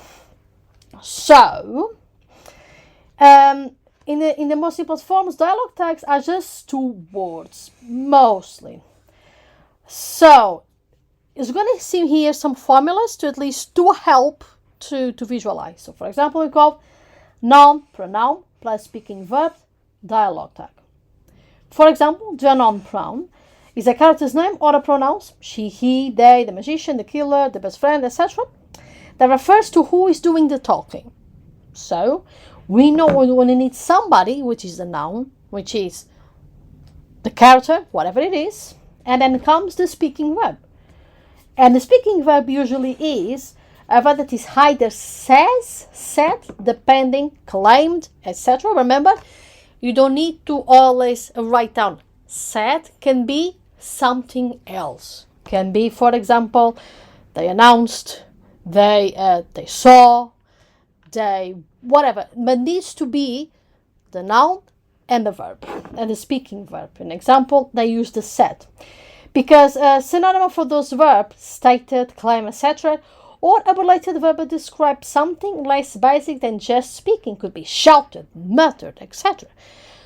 So, in the most simplest forms, dialogue tags are just two words, mostly. So, it's going to see here some formulas to at least to help to visualize. So, for example, we call noun, pronoun, plus speaking verb, dialogue tag. For example, the noun pronoun is a character's name or a pronouns, she, he, they, the magician, the killer, the best friend, etc. that refers to who is doing the talking. So, we know when we need somebody, which is the noun, which is the character, whatever it is, and then comes the speaking verb. And the speaking verb usually is a verb that is either says, said, depending, claimed, etc. Remember, you don't need to always write down. Said can be something else. Can be, for example, they announced, they saw, they whatever. But needs to be the noun and the verb and the speaking verb. An example, they use the said. Because a synonym for those verbs, stated, claim, etc., or a related verb that describes something less basic than just speaking, could be shouted, muttered, etc.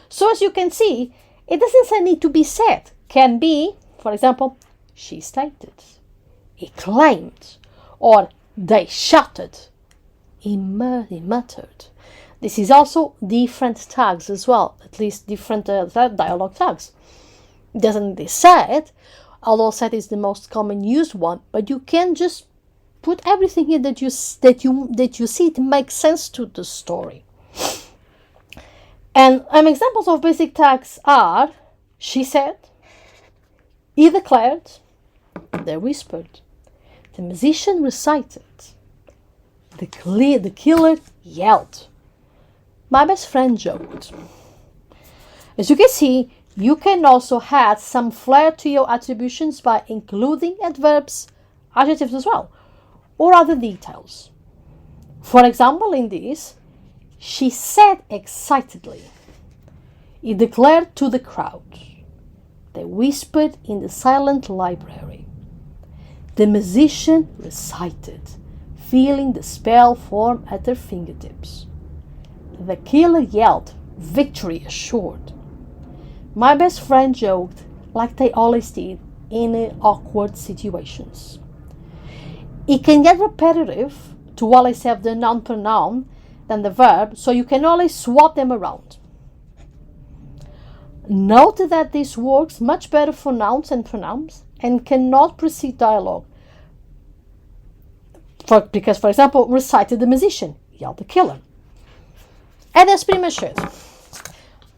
So as you can see, it doesn't need to be said. Can be, for example, she stated, he claimed, or they shouted, he muttered. This is also different tags as well, at least different dialogue tags. It doesn't be said, although said is the most common used one, but you can just put everything here that you see to make sense to the story. And examples of basic tags are she said, he declared, they whispered, the musician recited, the killer yelled, my best friend joked. As you can see, you can also add some flair to your attributions by including adverbs, adjectives as well, or other details. For example, in this, she said excitedly, he declared to the crowd, they whispered in the silent library, the musician recited, feeling the spell form at their fingertips, the killer yelled, victory assured. My best friend joked like they always did in awkward situations. It can get repetitive to always have the noun pronoun than the verb, so you can always swap them around. Note that this works much better for nouns and pronouns and cannot precede dialogue. Because, for example, recited the musician, yelled the killer. And that's pretty much it.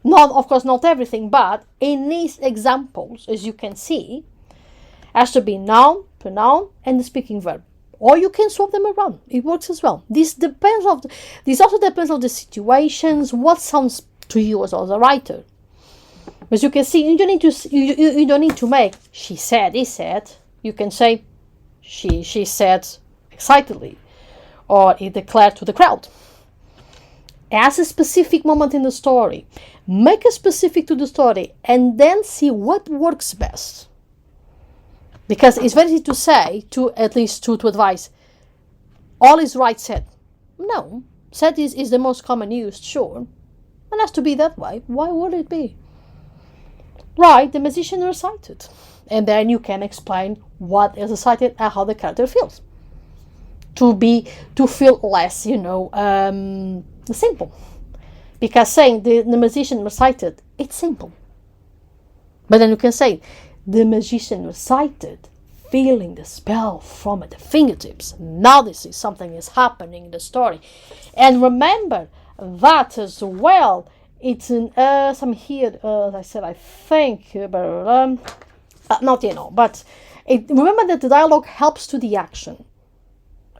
Not, of course, not everything, but in these examples, as you can see, has to be noun, pronoun, and the speaking verb. Or you can swap them around. It works as well. This also depends on the situations, what sounds to you as a writer. As you can see, you don't need to make she said, he said. You can say she said excitedly, or he declared to the crowd. As a specific moment in the story, make it specific to the story, and then see what works best. Because it's very easy to say, to advise, all is right said. No, said is the most common used, sure. It has to be that way. Why would it be? Right, the musician recited. And then you can explain what is recited and how the character feels. To feel less, simple. Because saying the musician recited, it's simple. But then you can say, the magician recited, feeling the spell from the fingertips. Now this is something is happening in the story. And remember that as well. It's in some here, as I said, I think, not but remember that the dialogue helps to the action.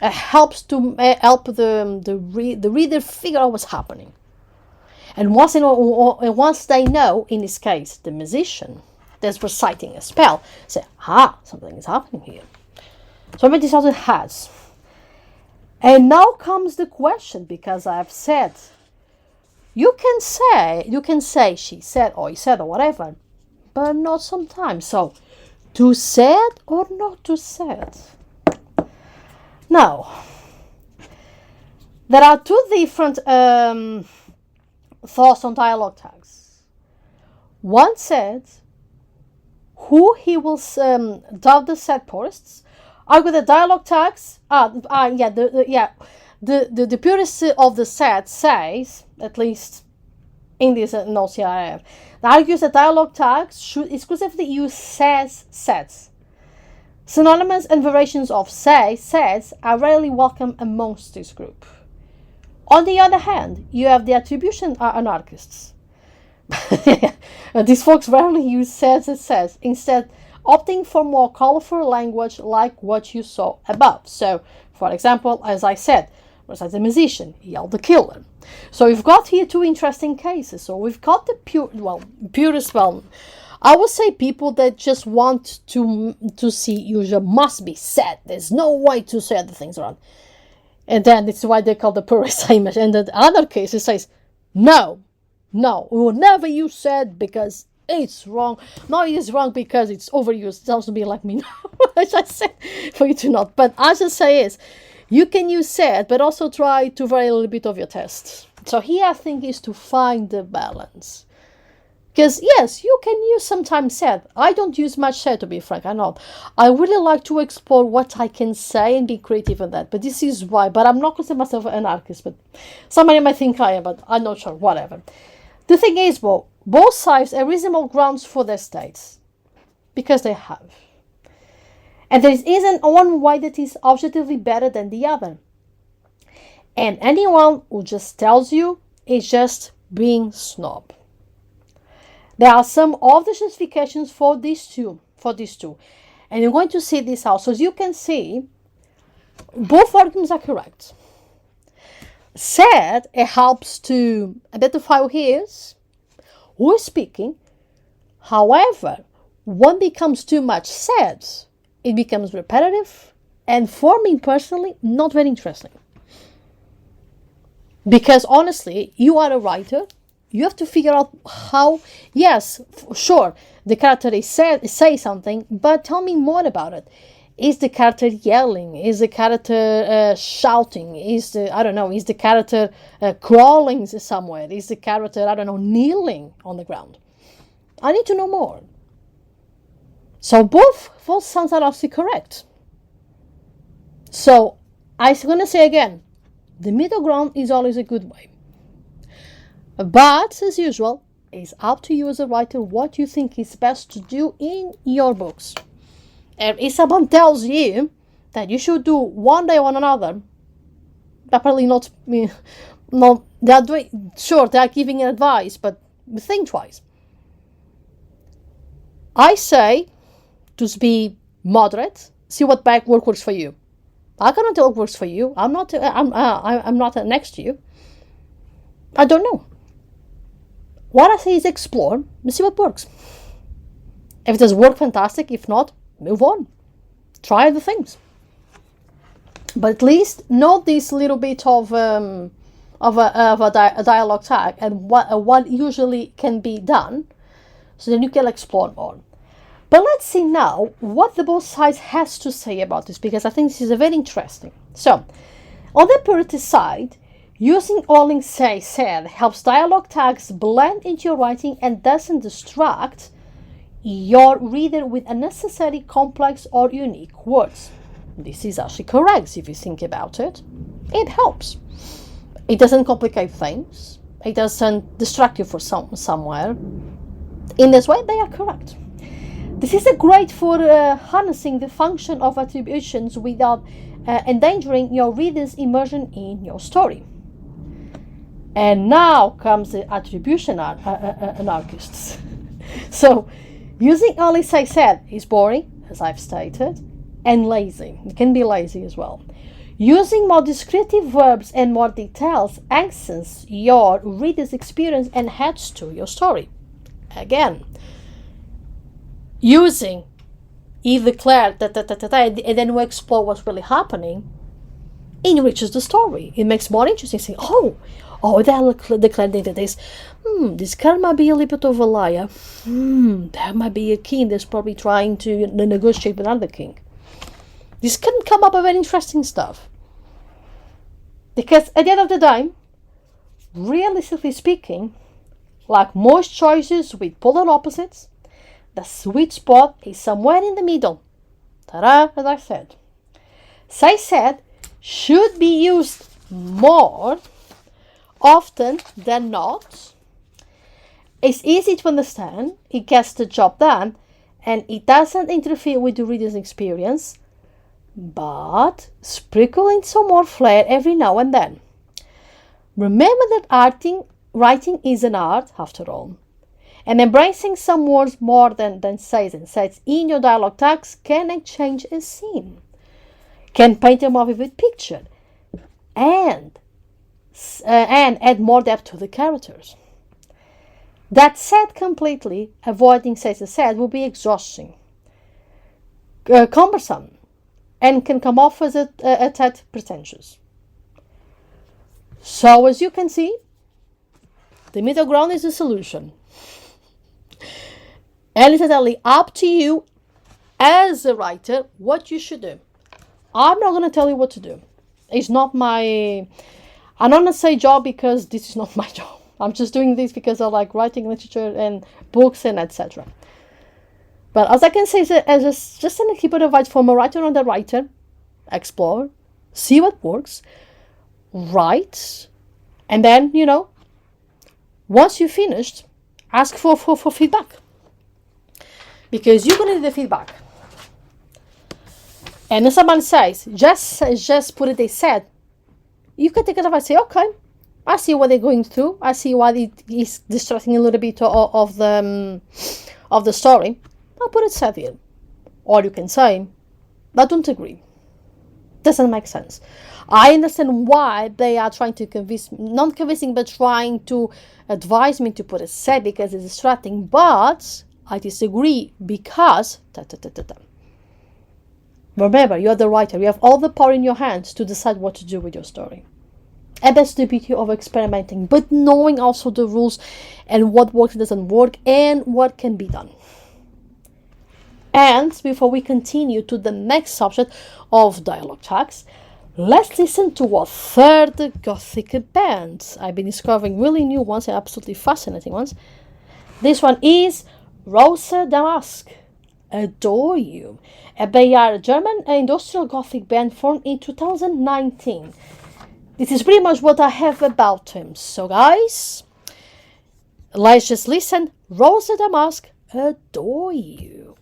It helps to help the reader figure out what's happening. And once they know, in this case, the musician that's reciting a spell, say, something is happening here. So remember, this also has. And now comes the question, because I've said, you can say she said or he said or whatever, but not sometimes. So, to said or not to said? Now, there are two different thoughts on dialogue tags. One said, who he will dub the said posts. Argue the dialogue tags. The purist of the set says, at least in this notes here I have, that argues that dialogue tags should exclusively use says. Synonymous and variations of says are rarely welcome amongst this group. On the other hand, you have the attribution anarchists. These folks rarely use says, instead opting for more colorful language like what you saw above. So, for example, as I said, as a musician, yelled the killer. So we've got here two interesting cases. So we've got the purist. I would say people that just want to see usually must be said. There's no way to say the things around. And then it's why they call the purist image. And the other case, it says, no, we will never use said because it's wrong. No, it is wrong because it's overused. It sounds to be like me now. As I said, for you to not. But I should say is, you can use said, but also try to vary a little bit of your test. So here I think is to find the balance. Because yes, you can use sometimes said. I don't use much said, to be frank, I know. I really like to explore what I can say and be creative in that. But this is why. But I'm not consider myself an anarchist. But somebody might think I am, but I'm not sure, whatever. The thing is, both sides have reasonable grounds for their states. Because they have. And there isn't one way that is objectively better than the other. And anyone who just tells you is just being snob. There are some of the justifications for these two. And you're going to see this out. So as you can see, both arguments are correct. Said, it helps to identify who is speaking. However, when it becomes too much said, it becomes repetitive, and for me personally, not very interesting. Because honestly, you are a writer, you have to figure out how, yes, sure, the character say something, but tell me more about it. Is the character yelling? Is the character shouting? Is the character crawling somewhere? Is the character, kneeling on the ground? I need to know more. So both sounds are absolutely correct. So I'm going to say again, the middle ground is always a good way. But as usual, it's up to you as a writer what you think is best to do in your books. And if someone tells you that you should do one day or another, they're probably not. No, they are doing. Sure, they are giving advice, but think twice. I say, just be moderate. See what works for you. I cannot tell what works for you. I'm not next to you. I don't know. What I say is explore and see what works. If it does work, fantastic. If not, move on. Try other things. But at least know this little bit of a dialogue tag and what usually can be done, so then you can explore more. But let's see now what the both sides has to say about this, because I think this is very interesting. So, on the purity side, using only say said helps dialogue tags blend into your writing and doesn't distract your reader with unnecessary complex or unique words. This is actually correct if you think about it. It helps. It doesn't complicate things. It doesn't distract you for somewhere. In this way, they are correct. This is great for harnessing the function of attributions without endangering your reader's immersion in your story. And now comes the attribution anarchists. So, using only say said is boring, as I've stated, and lazy. It can be lazy as well. Using more descriptive verbs and more details accents your reader's experience and adds to your story. Again, using he declared and then we explore what's really happening, enriches the story. It makes more interesting. Saying, they declared this. This guy might be a little bit of a liar. There might be a king that's probably trying to negotiate with another king. This can come up with very interesting stuff. Because at the end of the day, realistically speaking, like most choices with polar opposites, the sweet spot is somewhere in the middle. Ta-da, as I said. Say said should be used more often than not. It's easy to understand, it gets the job done, and it doesn't interfere with the reader's experience, but sprinkle in some more flair every now and then. Remember that writing is an art, after all, and embracing some words more than says and sets in your dialogue tags can change a scene, can paint a more vivid picture, and add more depth to the characters. That said, completely avoiding says and said will be exhausting, cumbersome, and can come off as a tad pretentious. So, as you can see, the middle ground is the solution. And it's entirely up to you as a writer what you should do. I'm not going to tell you what to do. It's not my... I'm not going to say job because this is not my job. I'm just doing this because I like writing literature and books and etc. But as I can say, as just an keep it advice from a writer on the writer, explore, see what works, write, and then, once you've finished, ask for feedback. Because you're going to need the feedback. And if someone says, just put it, they said, you can take it off and say, okay, I see what they're going through. I see why it is distracting a little bit of the story. I'll put it said here. Or you can say, I don't agree. Doesn't make sense. I understand why they are trying to not convincing, but trying to advise me to put it said because it's distracting, but I disagree because... Remember, you're the writer. You have all the power in your hands to decide what to do with your story. And that's the beauty of experimenting, but knowing also the rules and what works and doesn't work and what can be done. And before we continue to the next subject of dialogue tags, let's listen to a third Gothic band. I've been discovering really new ones and absolutely fascinating ones. This one is Rosa Damask, Adore You. They are a German industrial Gothic band formed in 2019. This is pretty much what I have about him. So guys, let's just listen. Rosa Damask, Adore You.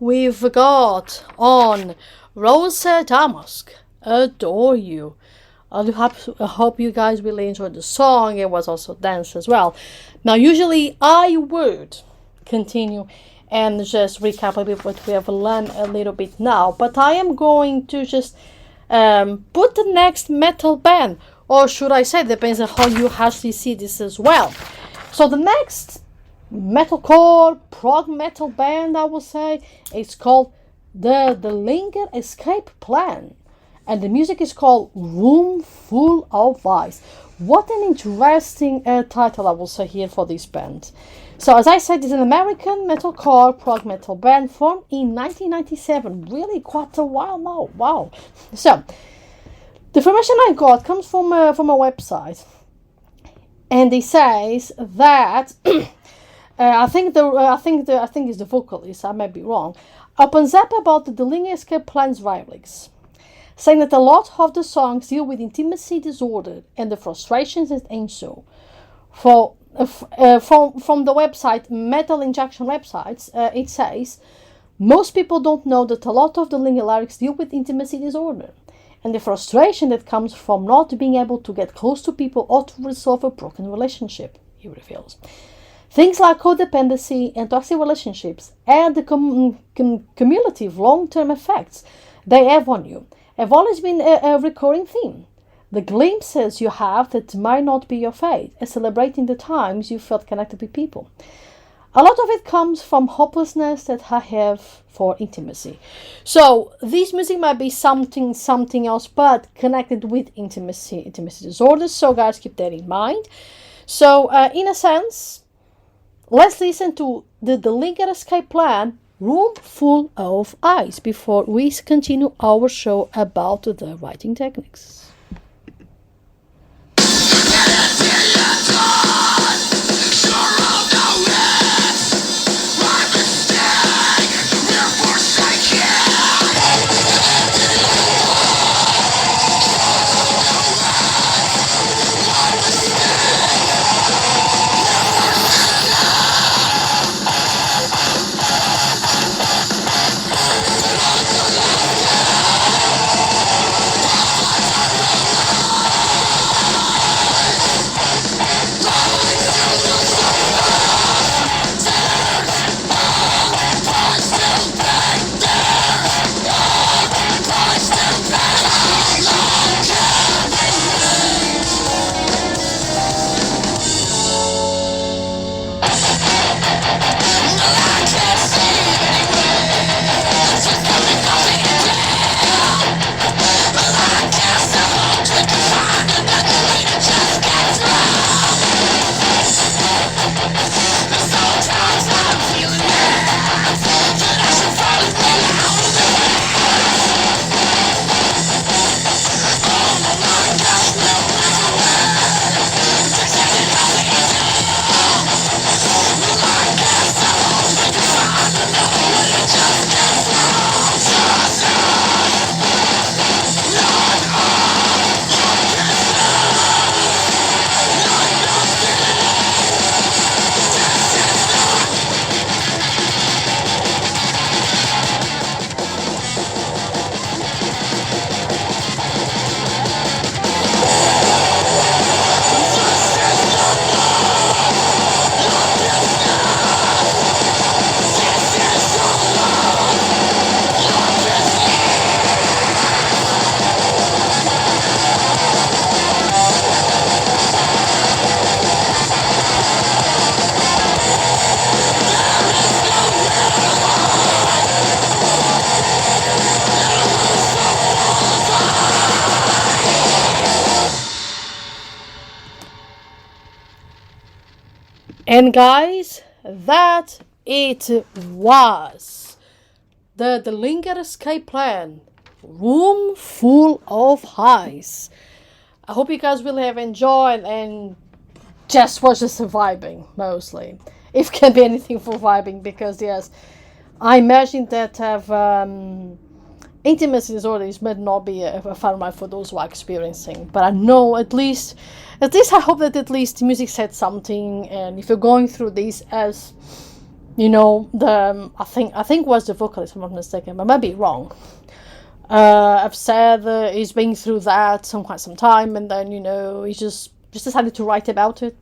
we've got on Rosa Damask, Adore You. I hope you guys really enjoyed the song. It was also dance as well. Now, usually I would continue and just recap a bit what we have learned a little bit now, but I am going to just put the next metal band, or should I say, depends on how you actually see this as well. So the next metalcore prog metal band, I will say, it's called the Linger Escape Plan, and the music is called Room Full of Ice. What an interesting title, I will say, here for this band. So as I said, it's an American metalcore prog metal band formed in 1997. Really quite a while now. Wow. So the information I got comes from a website, and it says that I think it's the vocalist. I might be wrong. Opens up about the Linger Escape Plan's lyrics, saying that a lot of the songs deal with intimacy disorder and the frustrations it ensue. From the website Metal Injection websites, it says most people don't know that a lot of the Linger lyrics deal with intimacy disorder and the frustration that comes from not being able to get close to people or to resolve a broken relationship, he reveals. Things like codependency and toxic relationships and the cumulative long-term effects they have on you have always been a recurring theme. The glimpses you have that might not be your fate, and celebrating the times you felt connected with people. A lot of it comes from hopelessness that I have for intimacy. So this music might be something else, but connected with intimacy disorders. So guys, keep that in mind. So in a sense, let's listen to the Linger Escape Plan, Room Full of Ice, before we continue our show about the writing techniques. And guys, that it was the Linger Escape Plan, Room Full of Ice. I hope you guys really have enjoyed and just was just vibing mostly, if can be anything for vibing, because yes, I imagine that have intimacy disorders might not be a fun ride for those who are experiencing, but I know at least I hope that at least music said something, and if you're going through this, as I think was the vocalist, if I'm not mistaken, but I might be wrong. I've said he's been through that quite some time, and then he just decided to write about it.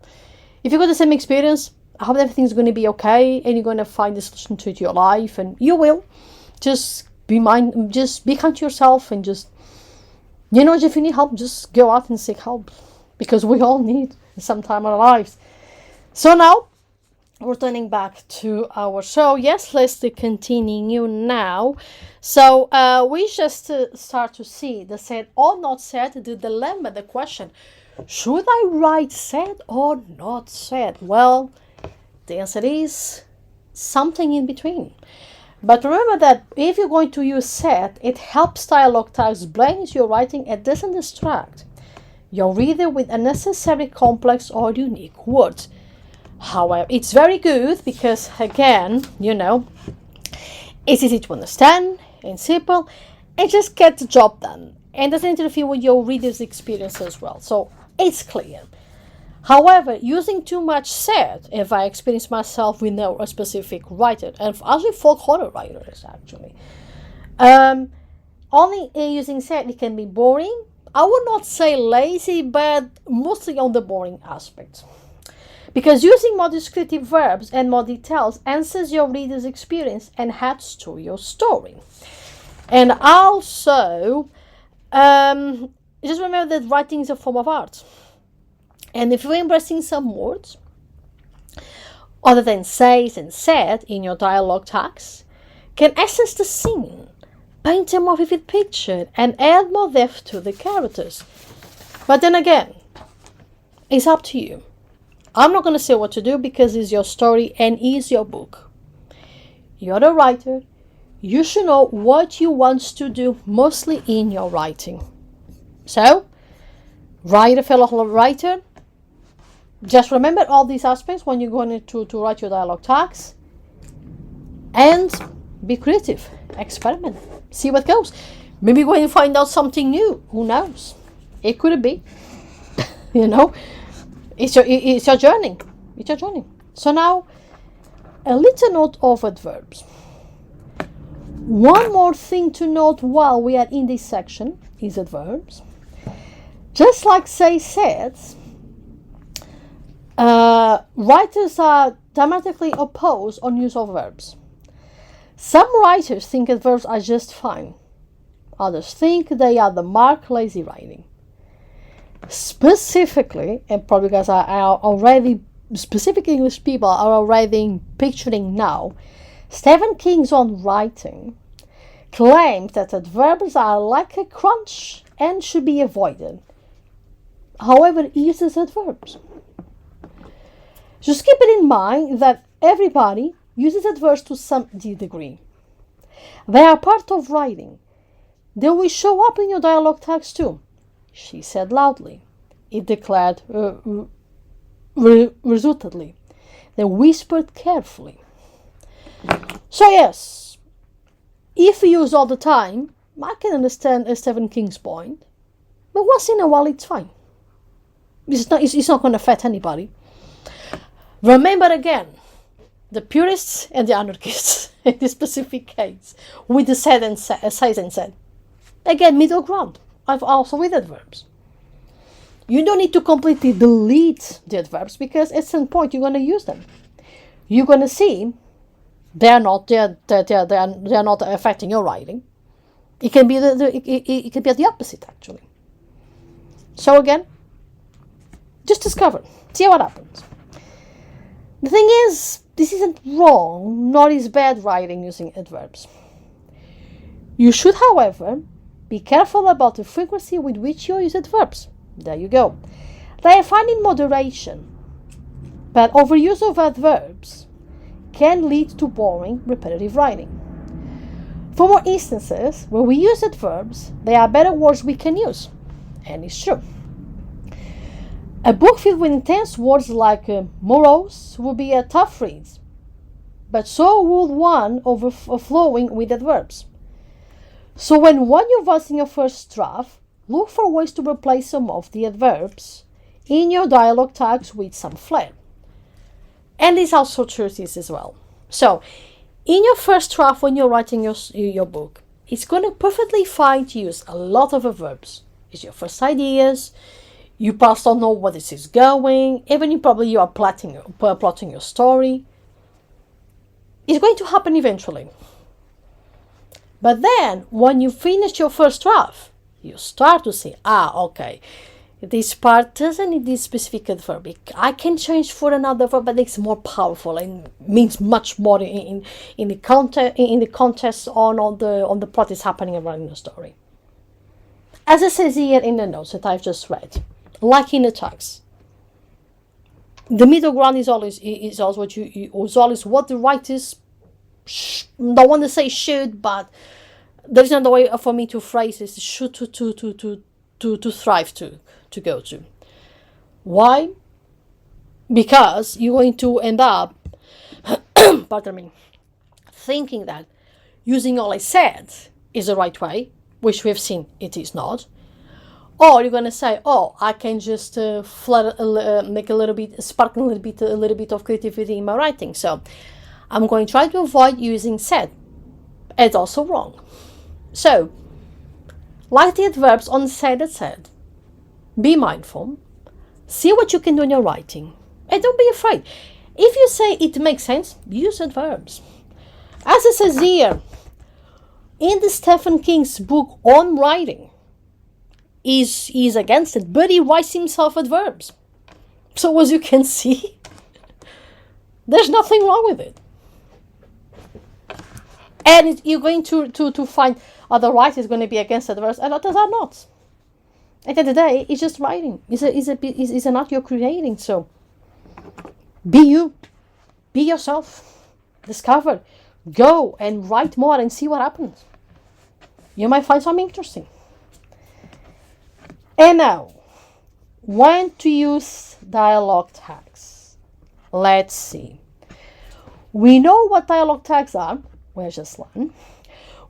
If you got the same experience, I hope everything's going to be okay, and you're going to find the solution to your life, and you will. Just be kind to yourself, and just if you need help, just go out and seek help, because we all need some time in our lives. So now, returning back to our show, yes, let's continue now. So we just start to see the said or not said, the dilemma, the question: should I write said or not said? Well, the answer is something in between. But remember that if you're going to use said, it helps dialogue tags blend your writing and doesn't distract your reader with unnecessary complex or unique words. However, it's very good because, again, it's easy to understand and simple and just get the job done. And doesn't interfere with your reader's experience as well. So it's clear. However, using too much said, if I experience myself with a specific writer, and actually folk horror writers actually, only using said, it can be boring. I would not say lazy, but mostly on the boring aspect. Because using more descriptive verbs and more details answers your reader's experience and adds to your story. And also, just remember that writing is a form of art. And if you're embracing some words other than says and said in your dialogue tags, can essence the scene, paint a more vivid picture, and add more depth to the characters. But then again, it's up to you. I'm not going to say what to do because it's your story and it's your book. You're the writer. You should know what you want to do mostly in your writing. So, writer, fellow writer, just remember all these aspects when you're going to write your dialogue tags. And be creative. Experiment. See what goes. Maybe you're going to find out something new. Who knows? It could be. It's your journey. It's your journey. So now, a little note of adverbs. One more thing to note while we are in this section is adverbs. Just like say said, writers are diametrically opposed on use of verbs. Some writers think adverbs are just fine. Others think they are the mark lazy writing. Specifically, and probably because I already, specific English people are already picturing now, Stephen King's own writing claims that adverbs are like a crunch and should be avoided. However, he uses adverbs. Just keep it in mind that everybody uses adverbs to some degree. They are part of writing. They will show up in your dialogue tags too. She said loudly. It declared resolutely. They whispered carefully. So yes, if you use all the time, I can understand Stephen King's point. But once in a while, it's fine. It's not going to affect anybody. Remember again, the purists and the anarchists in this specific case, with the said and said. Again, middle ground. I've also with adverbs. You don't need to completely delete the adverbs because at some point you're going to use them. You're going to see they are not affecting your writing. It can be it can be the opposite actually. So again, just discover, see what happens. The thing is, this isn't wrong, nor is bad writing using adverbs. You should, however, be careful about the frequency with which you use adverbs. There you go. They are fine in moderation, but overuse of adverbs can lead to boring, repetitive writing. For more instances where we use adverbs, there are better words we can use, and it's true. A book filled with intense words like morose would be a tough read, but so would one overflowing with adverbs. So when you're voicing your first draft, look for ways to replace some of the adverbs in your dialogue tags with some flair. And this also true this as well. So, in your first draft, when you're writing your book, it's going to perfectly fine to use a lot of verbs. It's your first ideas. You perhaps don't know where this is going. Even you are plotting your story. It's going to happen eventually. But then, when you finish your first draft, you start to say, okay, this part doesn't need this specific verb. I can change for another verb, but it's more powerful and means much more in the context on the plot is happening around the story. As it says here in the notes that I've just read, like in the text, the middle ground is always what the writers don't want to say should, but there is another way for me to phrase this: should to thrive to go to. Why? Because you're going to end up, pardon me, thinking that using all I said is the right way, which we have seen it is not. Or you're going to say, I can just spark a little bit of creativity in my writing. So I'm going to try to avoid using said. It's also wrong. So, like the adverbs on said and said, be mindful, see what you can do in your writing, and don't be afraid. If you say it makes sense, use adverbs. As it says here, in the Stephen King's book on writing, he's against it, but he writes himself adverbs. So as you can see, there's nothing wrong with it. And you're going to find other writers going to be against adverbs, and others are not. At the end of the day, it's just writing. It's an art you're creating. So be you. Be yourself. Discover. Go and write more and see what happens. You might find something interesting. And now, when to use dialogue tags? Let's see. We know what dialogue tags are. Where's just one?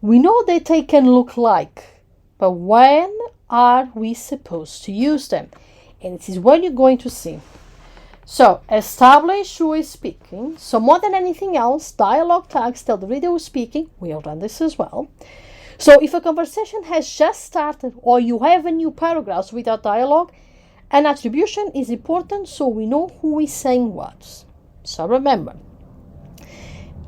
We know that they can look like, but when are we supposed to use them? And this is what you're going to see. So, establish who is speaking. So, more than anything else, dialogue tags tell the reader who's speaking. We have done this as well. So, if a conversation has just started or you have a new paragraph without dialogue, an attribution is important so we know who is saying what. So, remember,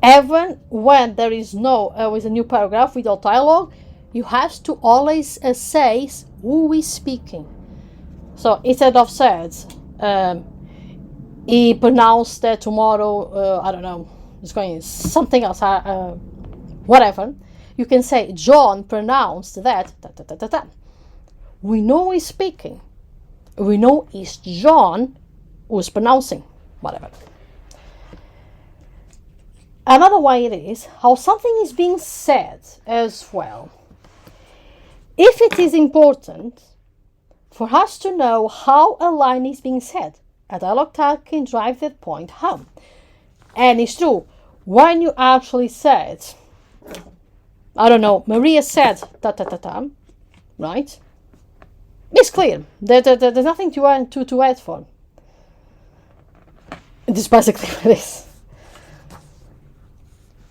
even when there is a new paragraph without dialogue, you have to always say who is speaking. So instead of said, he pronounced that tomorrow, I don't know, it's going something else, whatever. You can say John pronounced that. We know he's speaking. We know it's John who's pronouncing whatever. Another way it is how something is being said as well. If it is important for us to know how a line is being said, a dialogue tag can drive that point home. And it's true, when you actually said, I don't know, Maria said, right? It's clear. There's nothing to add for. This is basically what it is.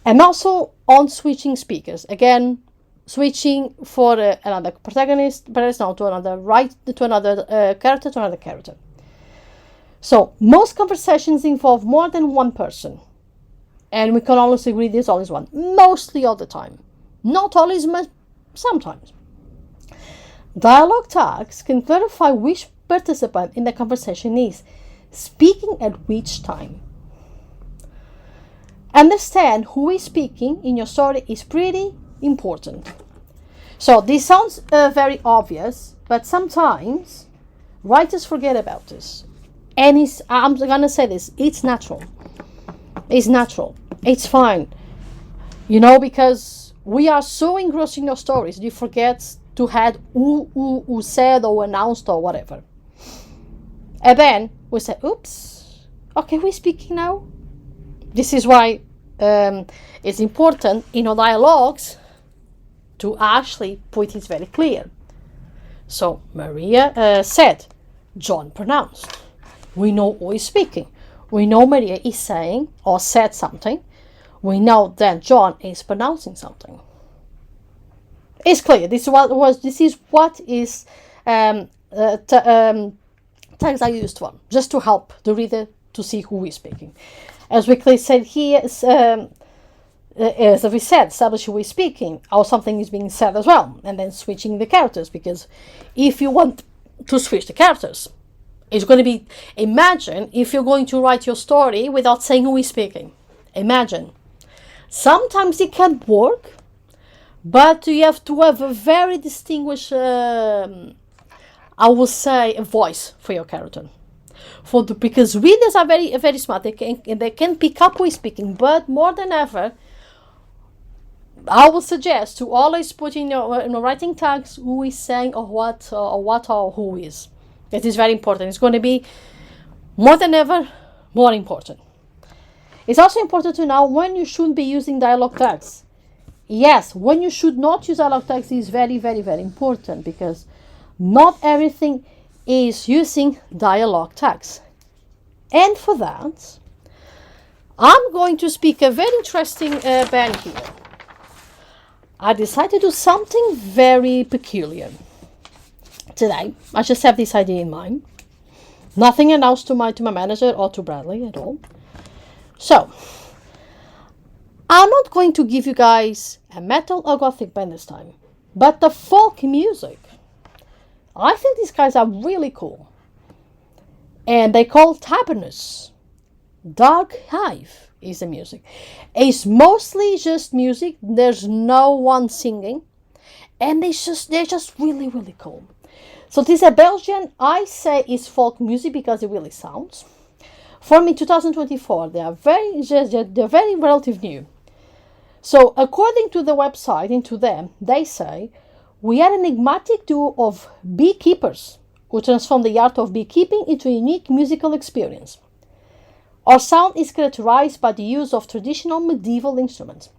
And also on switching speakers. Again, switching for another protagonist, but it's not to another character. So most conversations involve more than one person. And we can always agree there's always one. Mostly all the time. Not always, but sometimes. Dialogue tags can clarify which participant in the conversation is speaking at which time. Understand who is speaking in your story is pretty important. So this sounds very obvious, but sometimes writers forget about this. And I'm gonna say this, it's natural. It's natural. It's fine. Because we are so engrossed in your stories, you forget to add who said or announced or whatever. And then we say, oops, okay, we're speaking now. This is why it's important in our dialogues to actually put it very clear. So Maria said, John pronounced. We know who is speaking. We know Maria is saying or said something. we know that John is pronouncing something. It's clear. This is what is tags are used for, just to help the reader to see who is speaking. As we clearly said here, as we said, establish who is speaking, how something is being said as well, and then switching the characters, because if you want to switch the characters, it's going to be, imagine if you're going to write your story without saying who is speaking. Imagine. Sometimes it can work, but you have to have a very distinguished, I will say, a voice for your character. Because readers are very smart. They can pick up who is speaking, but more than ever, I will suggest to always put in your writing tags who is saying or what or who is. It is very important. It's going to be more than ever more important. It's also important to know when you should be using dialogue tags. Yes, when you should not use dialogue tags is very important, because not everything is using dialogue tags. And for that, I'm going to speak a very interesting band here. I decided to do something very peculiar today. I just have this idea in mind. Nothing announced to my manager or to Bradley at all. So, I'm not going to give you guys a metal or gothic band this time, but the folk music. I think these guys are really cool. And they call Taverners. Dark Hive is the music. It's mostly just music. There's no one singing. And they're just really cool. So this is a Belgian, I say it's folk music because it really sounds. From in 2024, they're very relative new. So according to the website, into them, they say, we are an enigmatic duo of beekeepers who transform the art of beekeeping into a unique musical experience. Our sound is characterized by the use of traditional medieval instruments.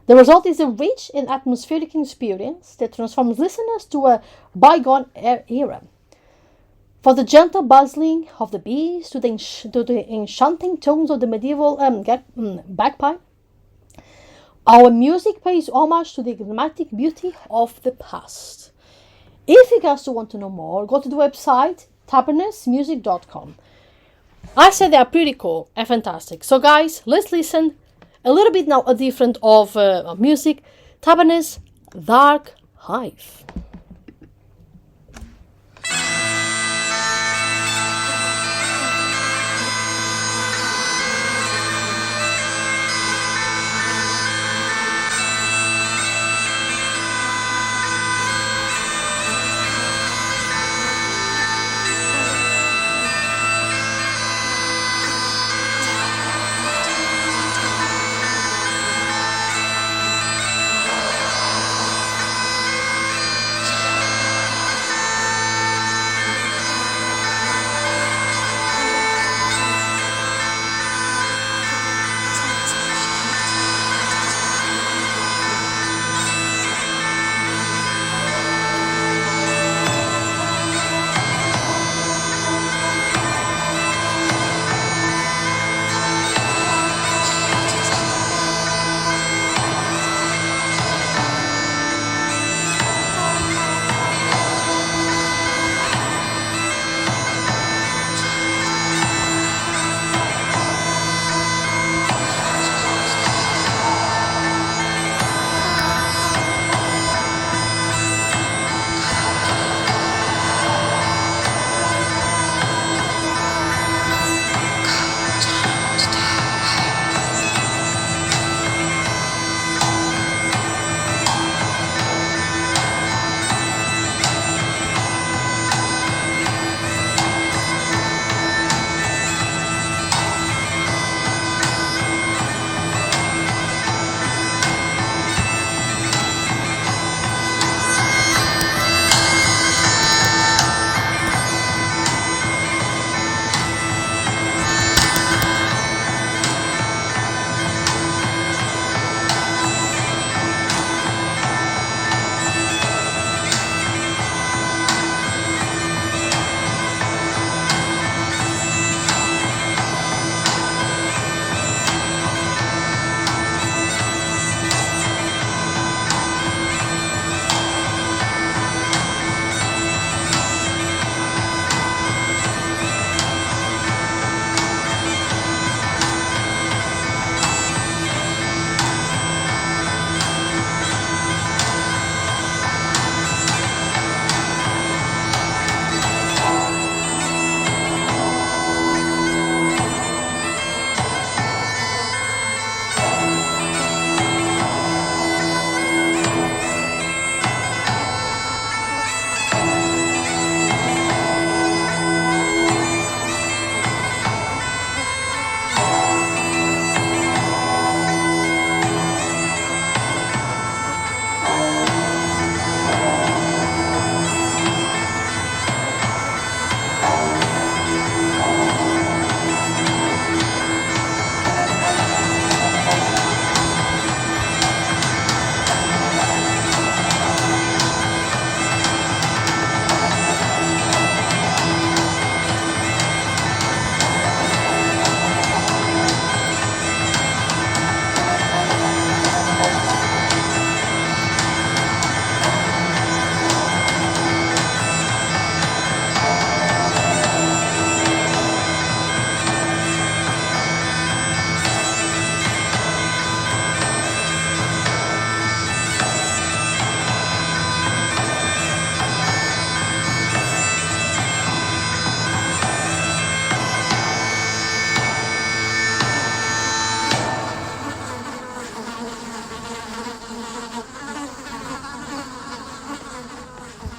The result is a rich and atmospheric experience that transforms listeners to a bygone era. For the gentle bustling of the bees to the enchanting tones of the medieval bagpipe, our music pays homage to the dramatic beauty of the past. If you guys want to know more, go to the website tabernesmusic.com. I said they are pretty cool and fantastic. So guys, let's listen a little bit now different of music. Taverners, Dark Hive.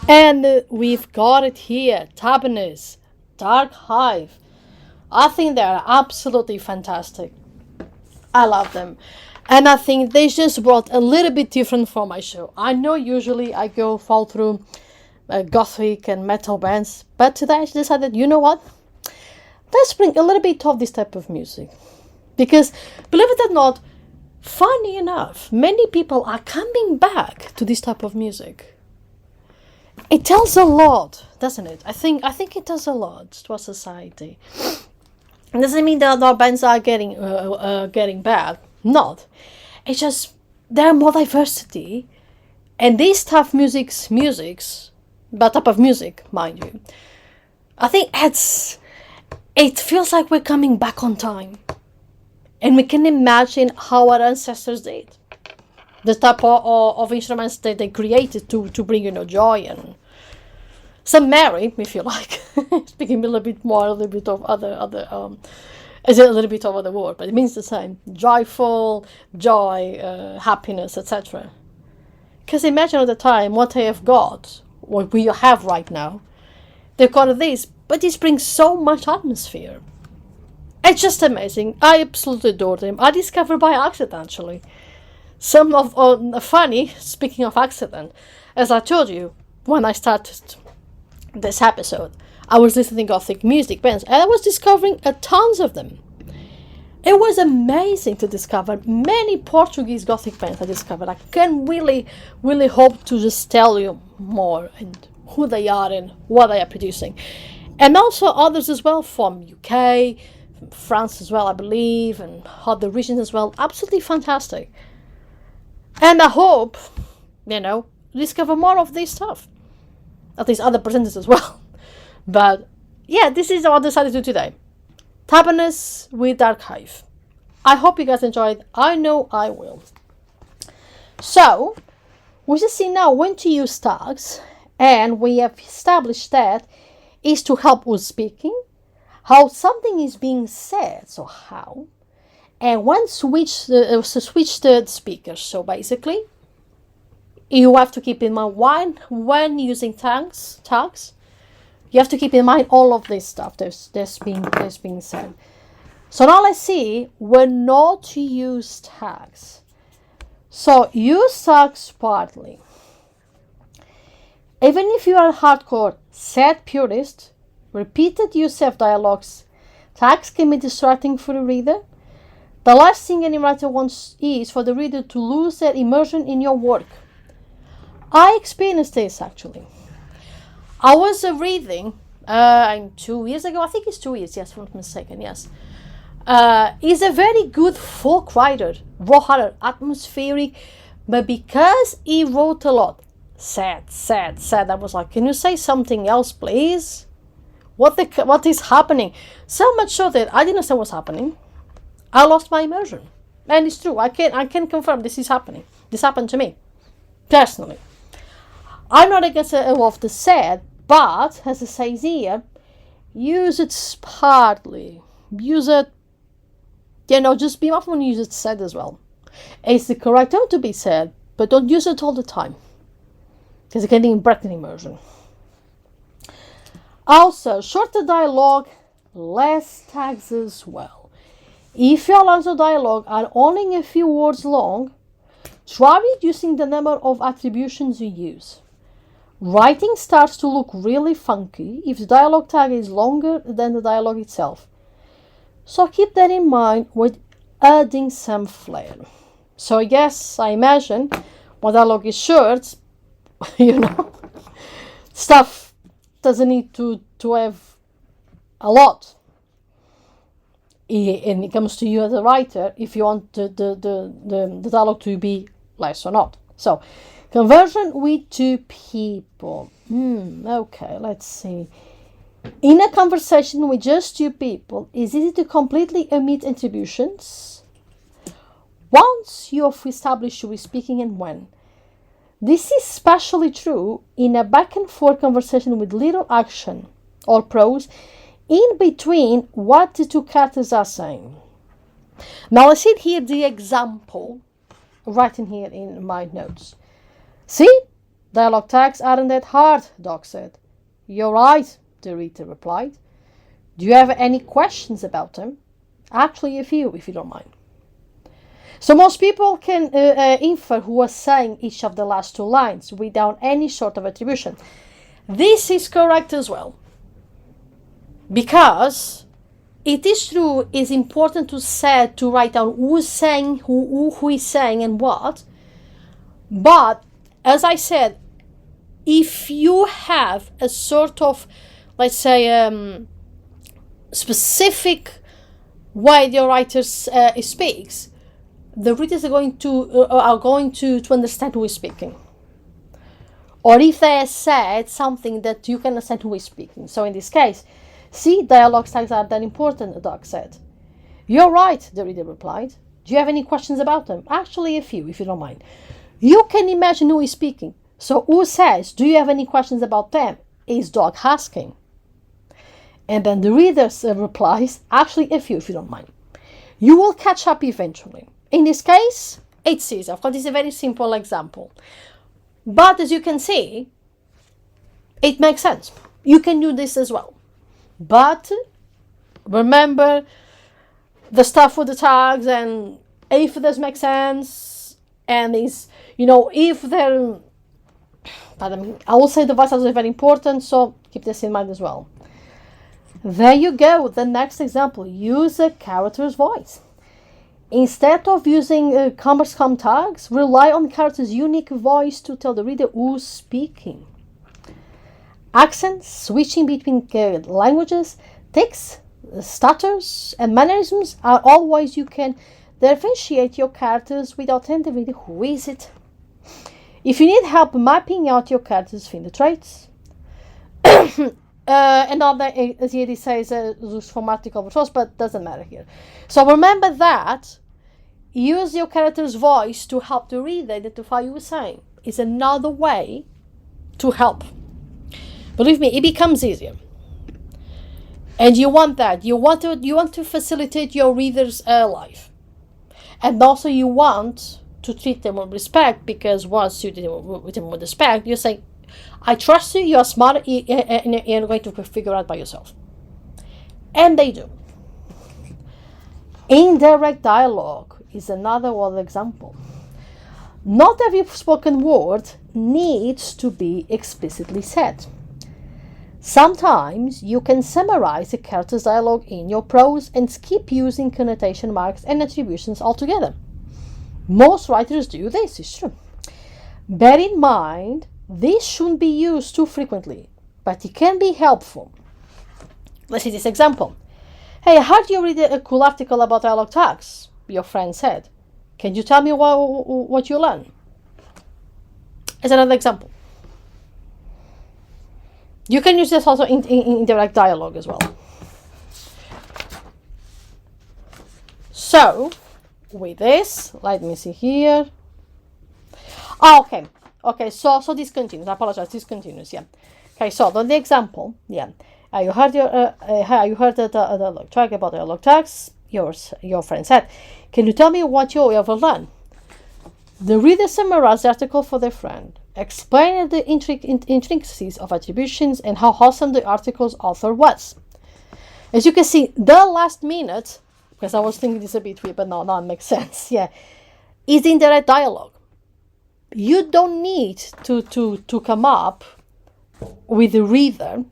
And we've got it here, Tabernas, Dark Hive. I think they're absolutely fantastic. I love them. And I think they just brought a little bit different for my show. I know usually I go fall through gothic and metal bands, but today I decided, you know what? Let's bring a little bit of this type of music. Because, believe it or not, funny enough, many people are coming back to this type of music. It tells a lot, doesn't it? I think it does a lot to our society. It doesn't mean that our bands are getting bad. Not. It's just there are more diversity, and these tough musics, but type of music, mind you, I think it feels like we're coming back on time, and we can imagine how our ancestors did. The type of instruments that they created to bring joy and some merry, if you like. Speaking a little bit of other is a little bit of other word, but it means the same: joyful, joy, happiness, etc. Because imagine at the time what they have got, what we have right now. They've got this, but this brings so much atmosphere. It's just amazing. I absolutely adore them. I discovered by accident, actually. Some of funny, speaking of accident, as I told you when I started this episode, I was listening to gothic music bands and I was discovering tons of them. It was amazing to discover many Portuguese gothic bands I discovered. I can really hope to just tell you more and who they are and what they are producing. And also others as well from UK, from France as well, I believe, and other regions as well. Absolutely fantastic. And I hope, discover more of this stuff. At least other presenters as well. But yeah, this is what I decided to do today. Tabernas with Dark Hive. I hope you guys enjoyed. I know I will. So, we just see now when to use tags. And we have established that is to help with speaking. How something is being said. So how. And when switch the speakers. So basically, you have to keep in mind when using tags, you have to keep in mind all of this stuff that's being said. So now let's see when not to use tags. So use tags partly. Even if you are a hardcore sad purist, repeated use of dialogues, tags can be distracting for the reader. The last thing any writer wants is for the reader to lose their immersion in your work. I experienced this actually. I was reading 2 years ago, I think it's 2 years, yes, if I'm not mistaken, yes. He's a very good folk writer, raw, atmospheric, but because he wrote a lot, sad, I was like, can you say something else, please? What is happening? So much so that I didn't understand what's happening. I lost my immersion. And it's true, I can confirm this is happening. This happened to me, personally. I'm not against of the sad, but, as it says here, use it smartly. Use it, just be mindful when you use it sad as well. It's the correct time to be sad, but don't use it all the time. Because it can break an immersion. Also, shorter dialogue, less tags as well. If your lines of dialogue are only a few words long, try reducing the number of attributions you use. Writing starts to look really funky if the dialogue tag is longer than the dialogue itself. So keep that in mind with adding some flair. So yes, I imagine when dialogue is short, stuff doesn't need to have a lot. And it comes to you as a writer if you want the dialogue to be less or not. So, conversion with two people. Okay, let's see. In a conversation with just two people, it's easy to completely omit attributions once you have established who is speaking and when. This is especially true in a back and forth conversation with little action or prose in between what the two characters are saying. Now let's see here the example writing here in my notes. See, Dialogue tags aren't that hard, Doc said. You're right, the reader replied. Do you have any questions about them? Actually, a few, if you don't mind. So most people can infer who was saying each of the last two lines without any sort of attribution. This is correct as well. Because it is true, it's important to write down who's saying, who is saying and what. But, as I said, if you have a sort of, let's say, specific way your writer speaks, the readers are going to understand who is speaking. Or if they have said something that you can understand who is speaking. So in this case, see, dialogue tags are that important, the Doc said. You're right, the reader replied. Do you have any questions about them? Actually, a few, if you don't mind. You can imagine who is speaking. So who says, do you have any questions about them? Is Doc asking. And then the reader replies, actually, a few, if you don't mind. You will catch up eventually. In this case, it's easy. Of course, it's a very simple example. But as you can see, it makes sense. You can do this as well. But remember the stuff with the tags, and if it does make sense, and is, if they're, I will say the voice is very important, so keep this in mind as well. There you go. The next example, use a character's voice. Instead of using cumbersome tags, rely on the character's unique voice to tell the reader who's speaking. Accents, switching between languages, tics, stutters, and mannerisms are all ways you can differentiate your characters without telling the reader who is it. If you need help mapping out your character's finger traits, another, as he says, used for article controls, but doesn't matter here. So remember that use your character's voice to help the reader identify who is saying. Is another way to help. Believe me, it becomes easier. And you want that. You want to facilitate your reader's life. And also you want to treat them with respect, because once you treat them with respect, you say, I trust you, you're smart, and you're going to figure out by yourself. And they do. Indirect dialogue is another example. Not every spoken word needs to be explicitly said. Sometimes you can summarize a character's dialogue in your prose and skip using connotation marks and attributions altogether. Most writers do this, it's true. Bear in mind, this shouldn't be used too frequently, but it can be helpful. Let's see this example. Hey, I heard you read a cool article about dialogue tags, your friend said. Can you tell me what you learned? As another example. You can use this also in direct dialogue as well. So, with this, let me see here. Oh, okay, so this continues. I apologize, this continues, yeah. Okay, so the example, yeah. You heard the dialogue tag about dialogue tags. Your friend said, can you tell me what you ever learned? The reader summarized the article for their friend, explaining the intricacies of attributions and how awesome the article's author was. As you can see, the last minute, because I was thinking this a bit weird, but no, it makes sense, yeah, is indirect dialogue. You don't need to come up with the reader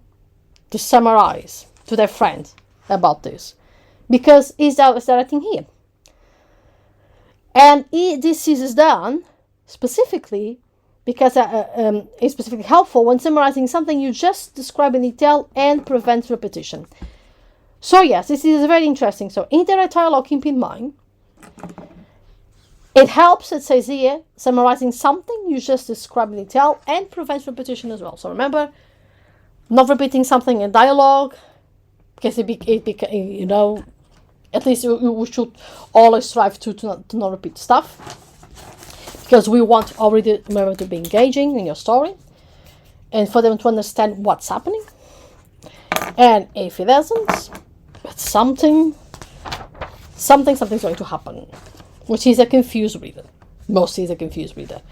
to summarize to their friend about this, because it's directing here. And this is done specifically because it's specifically helpful when summarizing something you just describe in detail and prevents repetition. So yes, this is very interesting. So indirect dialogue, keep in mind, it helps, it says here, summarizing something you just described in detail and prevents repetition as well. So remember, not repeating something in dialogue, because at least we should always strive to not repeat stuff, because we want our reader to be engaging in your story and for them to understand what's happening. And if it doesn't, something's going to happen, which is a confused reader. Mostly is a confused reader.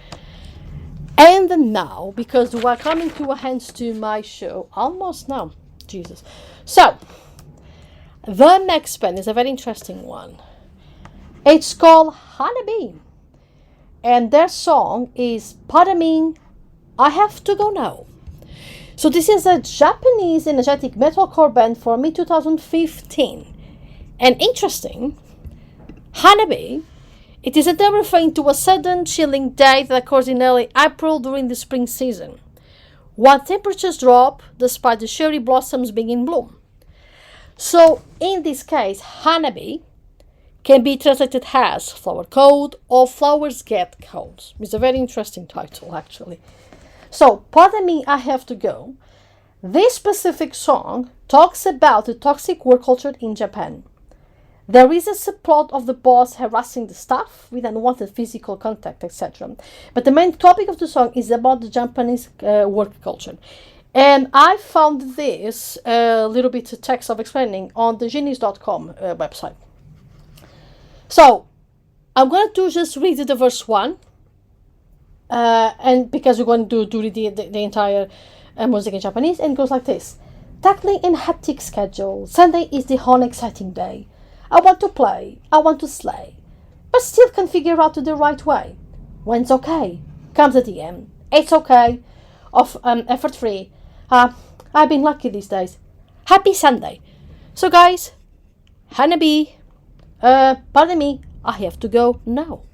And And then now, because we're coming to a end to my show, almost now, Jesus. So, the next band is a very interesting one. It's called Hanabi. And their song is Pardon Me, I Have to Go Now. So this is a Japanese energetic metalcore band for mid-2015. And interesting, Hanabi, it is a term referring to a sudden chilling day that occurs in early April during the spring season, when temperatures drop despite the cherry blossoms being in bloom. So in this case, Hanabi can be translated as flower cold or flowers get cold. It's a very interesting title, actually. So, Pardon Me, I Have to Go. This specific song talks about the toxic work culture in Japan. There is a subplot of the boss harassing the staff with unwanted physical contact, etc. But the main topic of the song is about the Japanese work culture. And I found this little bit of text of explaining on the genius.com website. So, I'm going to just read the verse 1. And because we're going to do the entire music in Japanese, and it goes like this. Tackling in hectic schedule, Sunday is the whole exciting day. I want to play, I want to slay, but still can't figure out the right way. When's okay? Comes at the end. It's okay. Effort free. I've been lucky these days. Happy Sunday. So guys, Hanabi, pardon me, I have to go now.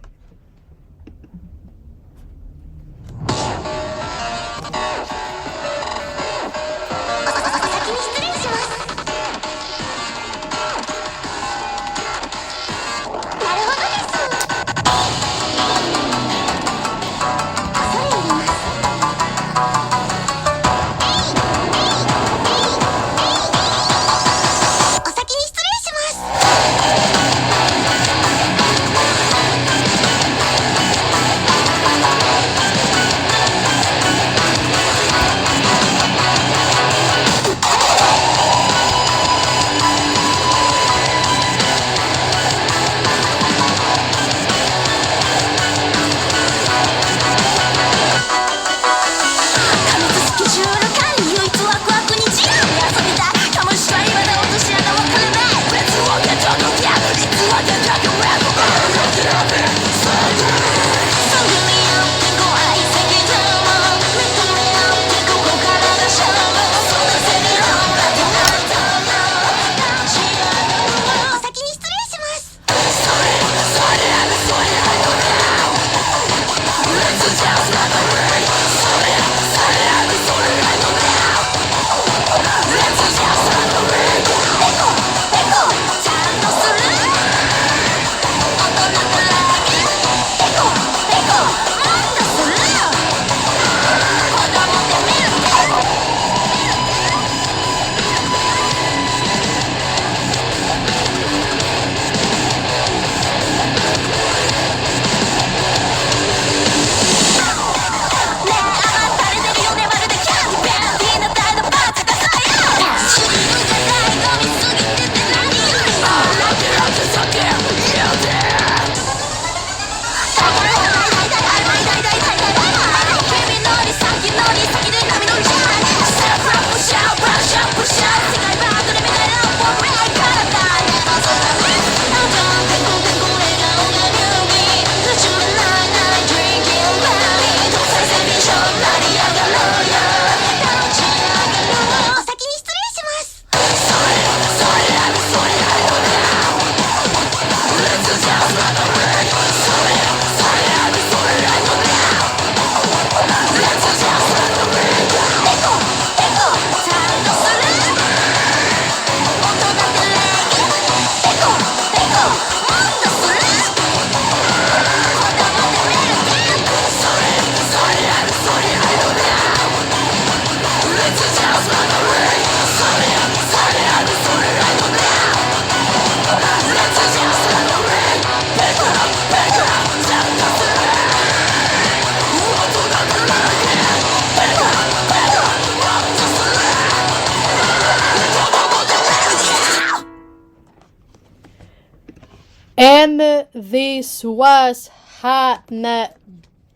And this was Hanabi.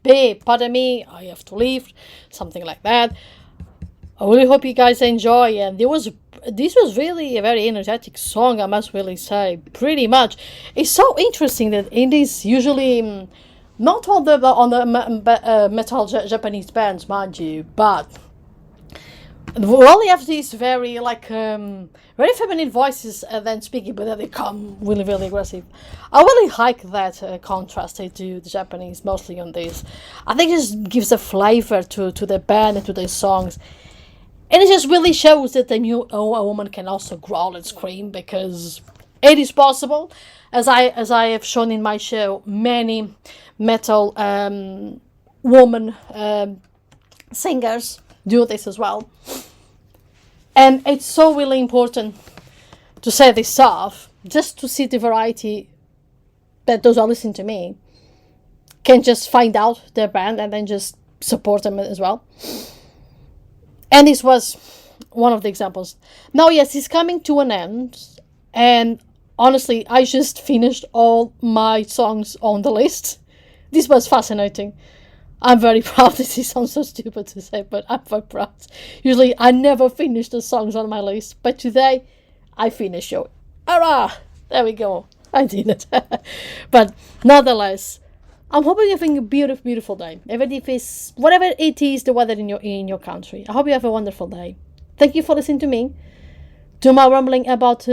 Babe, pardon me, I have to leave, something like that. I really hope you guys enjoy, and this was really a very energetic song, I must really say. Pretty much, it's so interesting that it is usually not on the metal Japanese bands, mind you, but well, they have these very very feminine voices then speaking, but then they come really really aggressive. I really like that contrast they do the Japanese mostly on this. I think it just gives a flavor to the band and to their songs, and it just really shows that a woman can also growl and scream, because it is possible. As I have shown in my show, many metal woman singers do this as well. And it's so really important to say this stuff, just to see the variety that those who are listening to me can just find out their band and then just support them as well. And this was one of the examples. Now, yes, it's coming to an end. And honestly, I just finished all my songs on the list. This was fascinating. I'm very proud. This sounds so stupid to say, but I'm very proud. Usually, I never finish the songs on my list, but today, I finished it. Hurrah! There we go. I did it. But nonetheless, I'm hoping you're having a beautiful, beautiful day. Even if it's whatever it is, the weather in your country. I hope you have a wonderful day. Thank you for listening to me. To my rambling about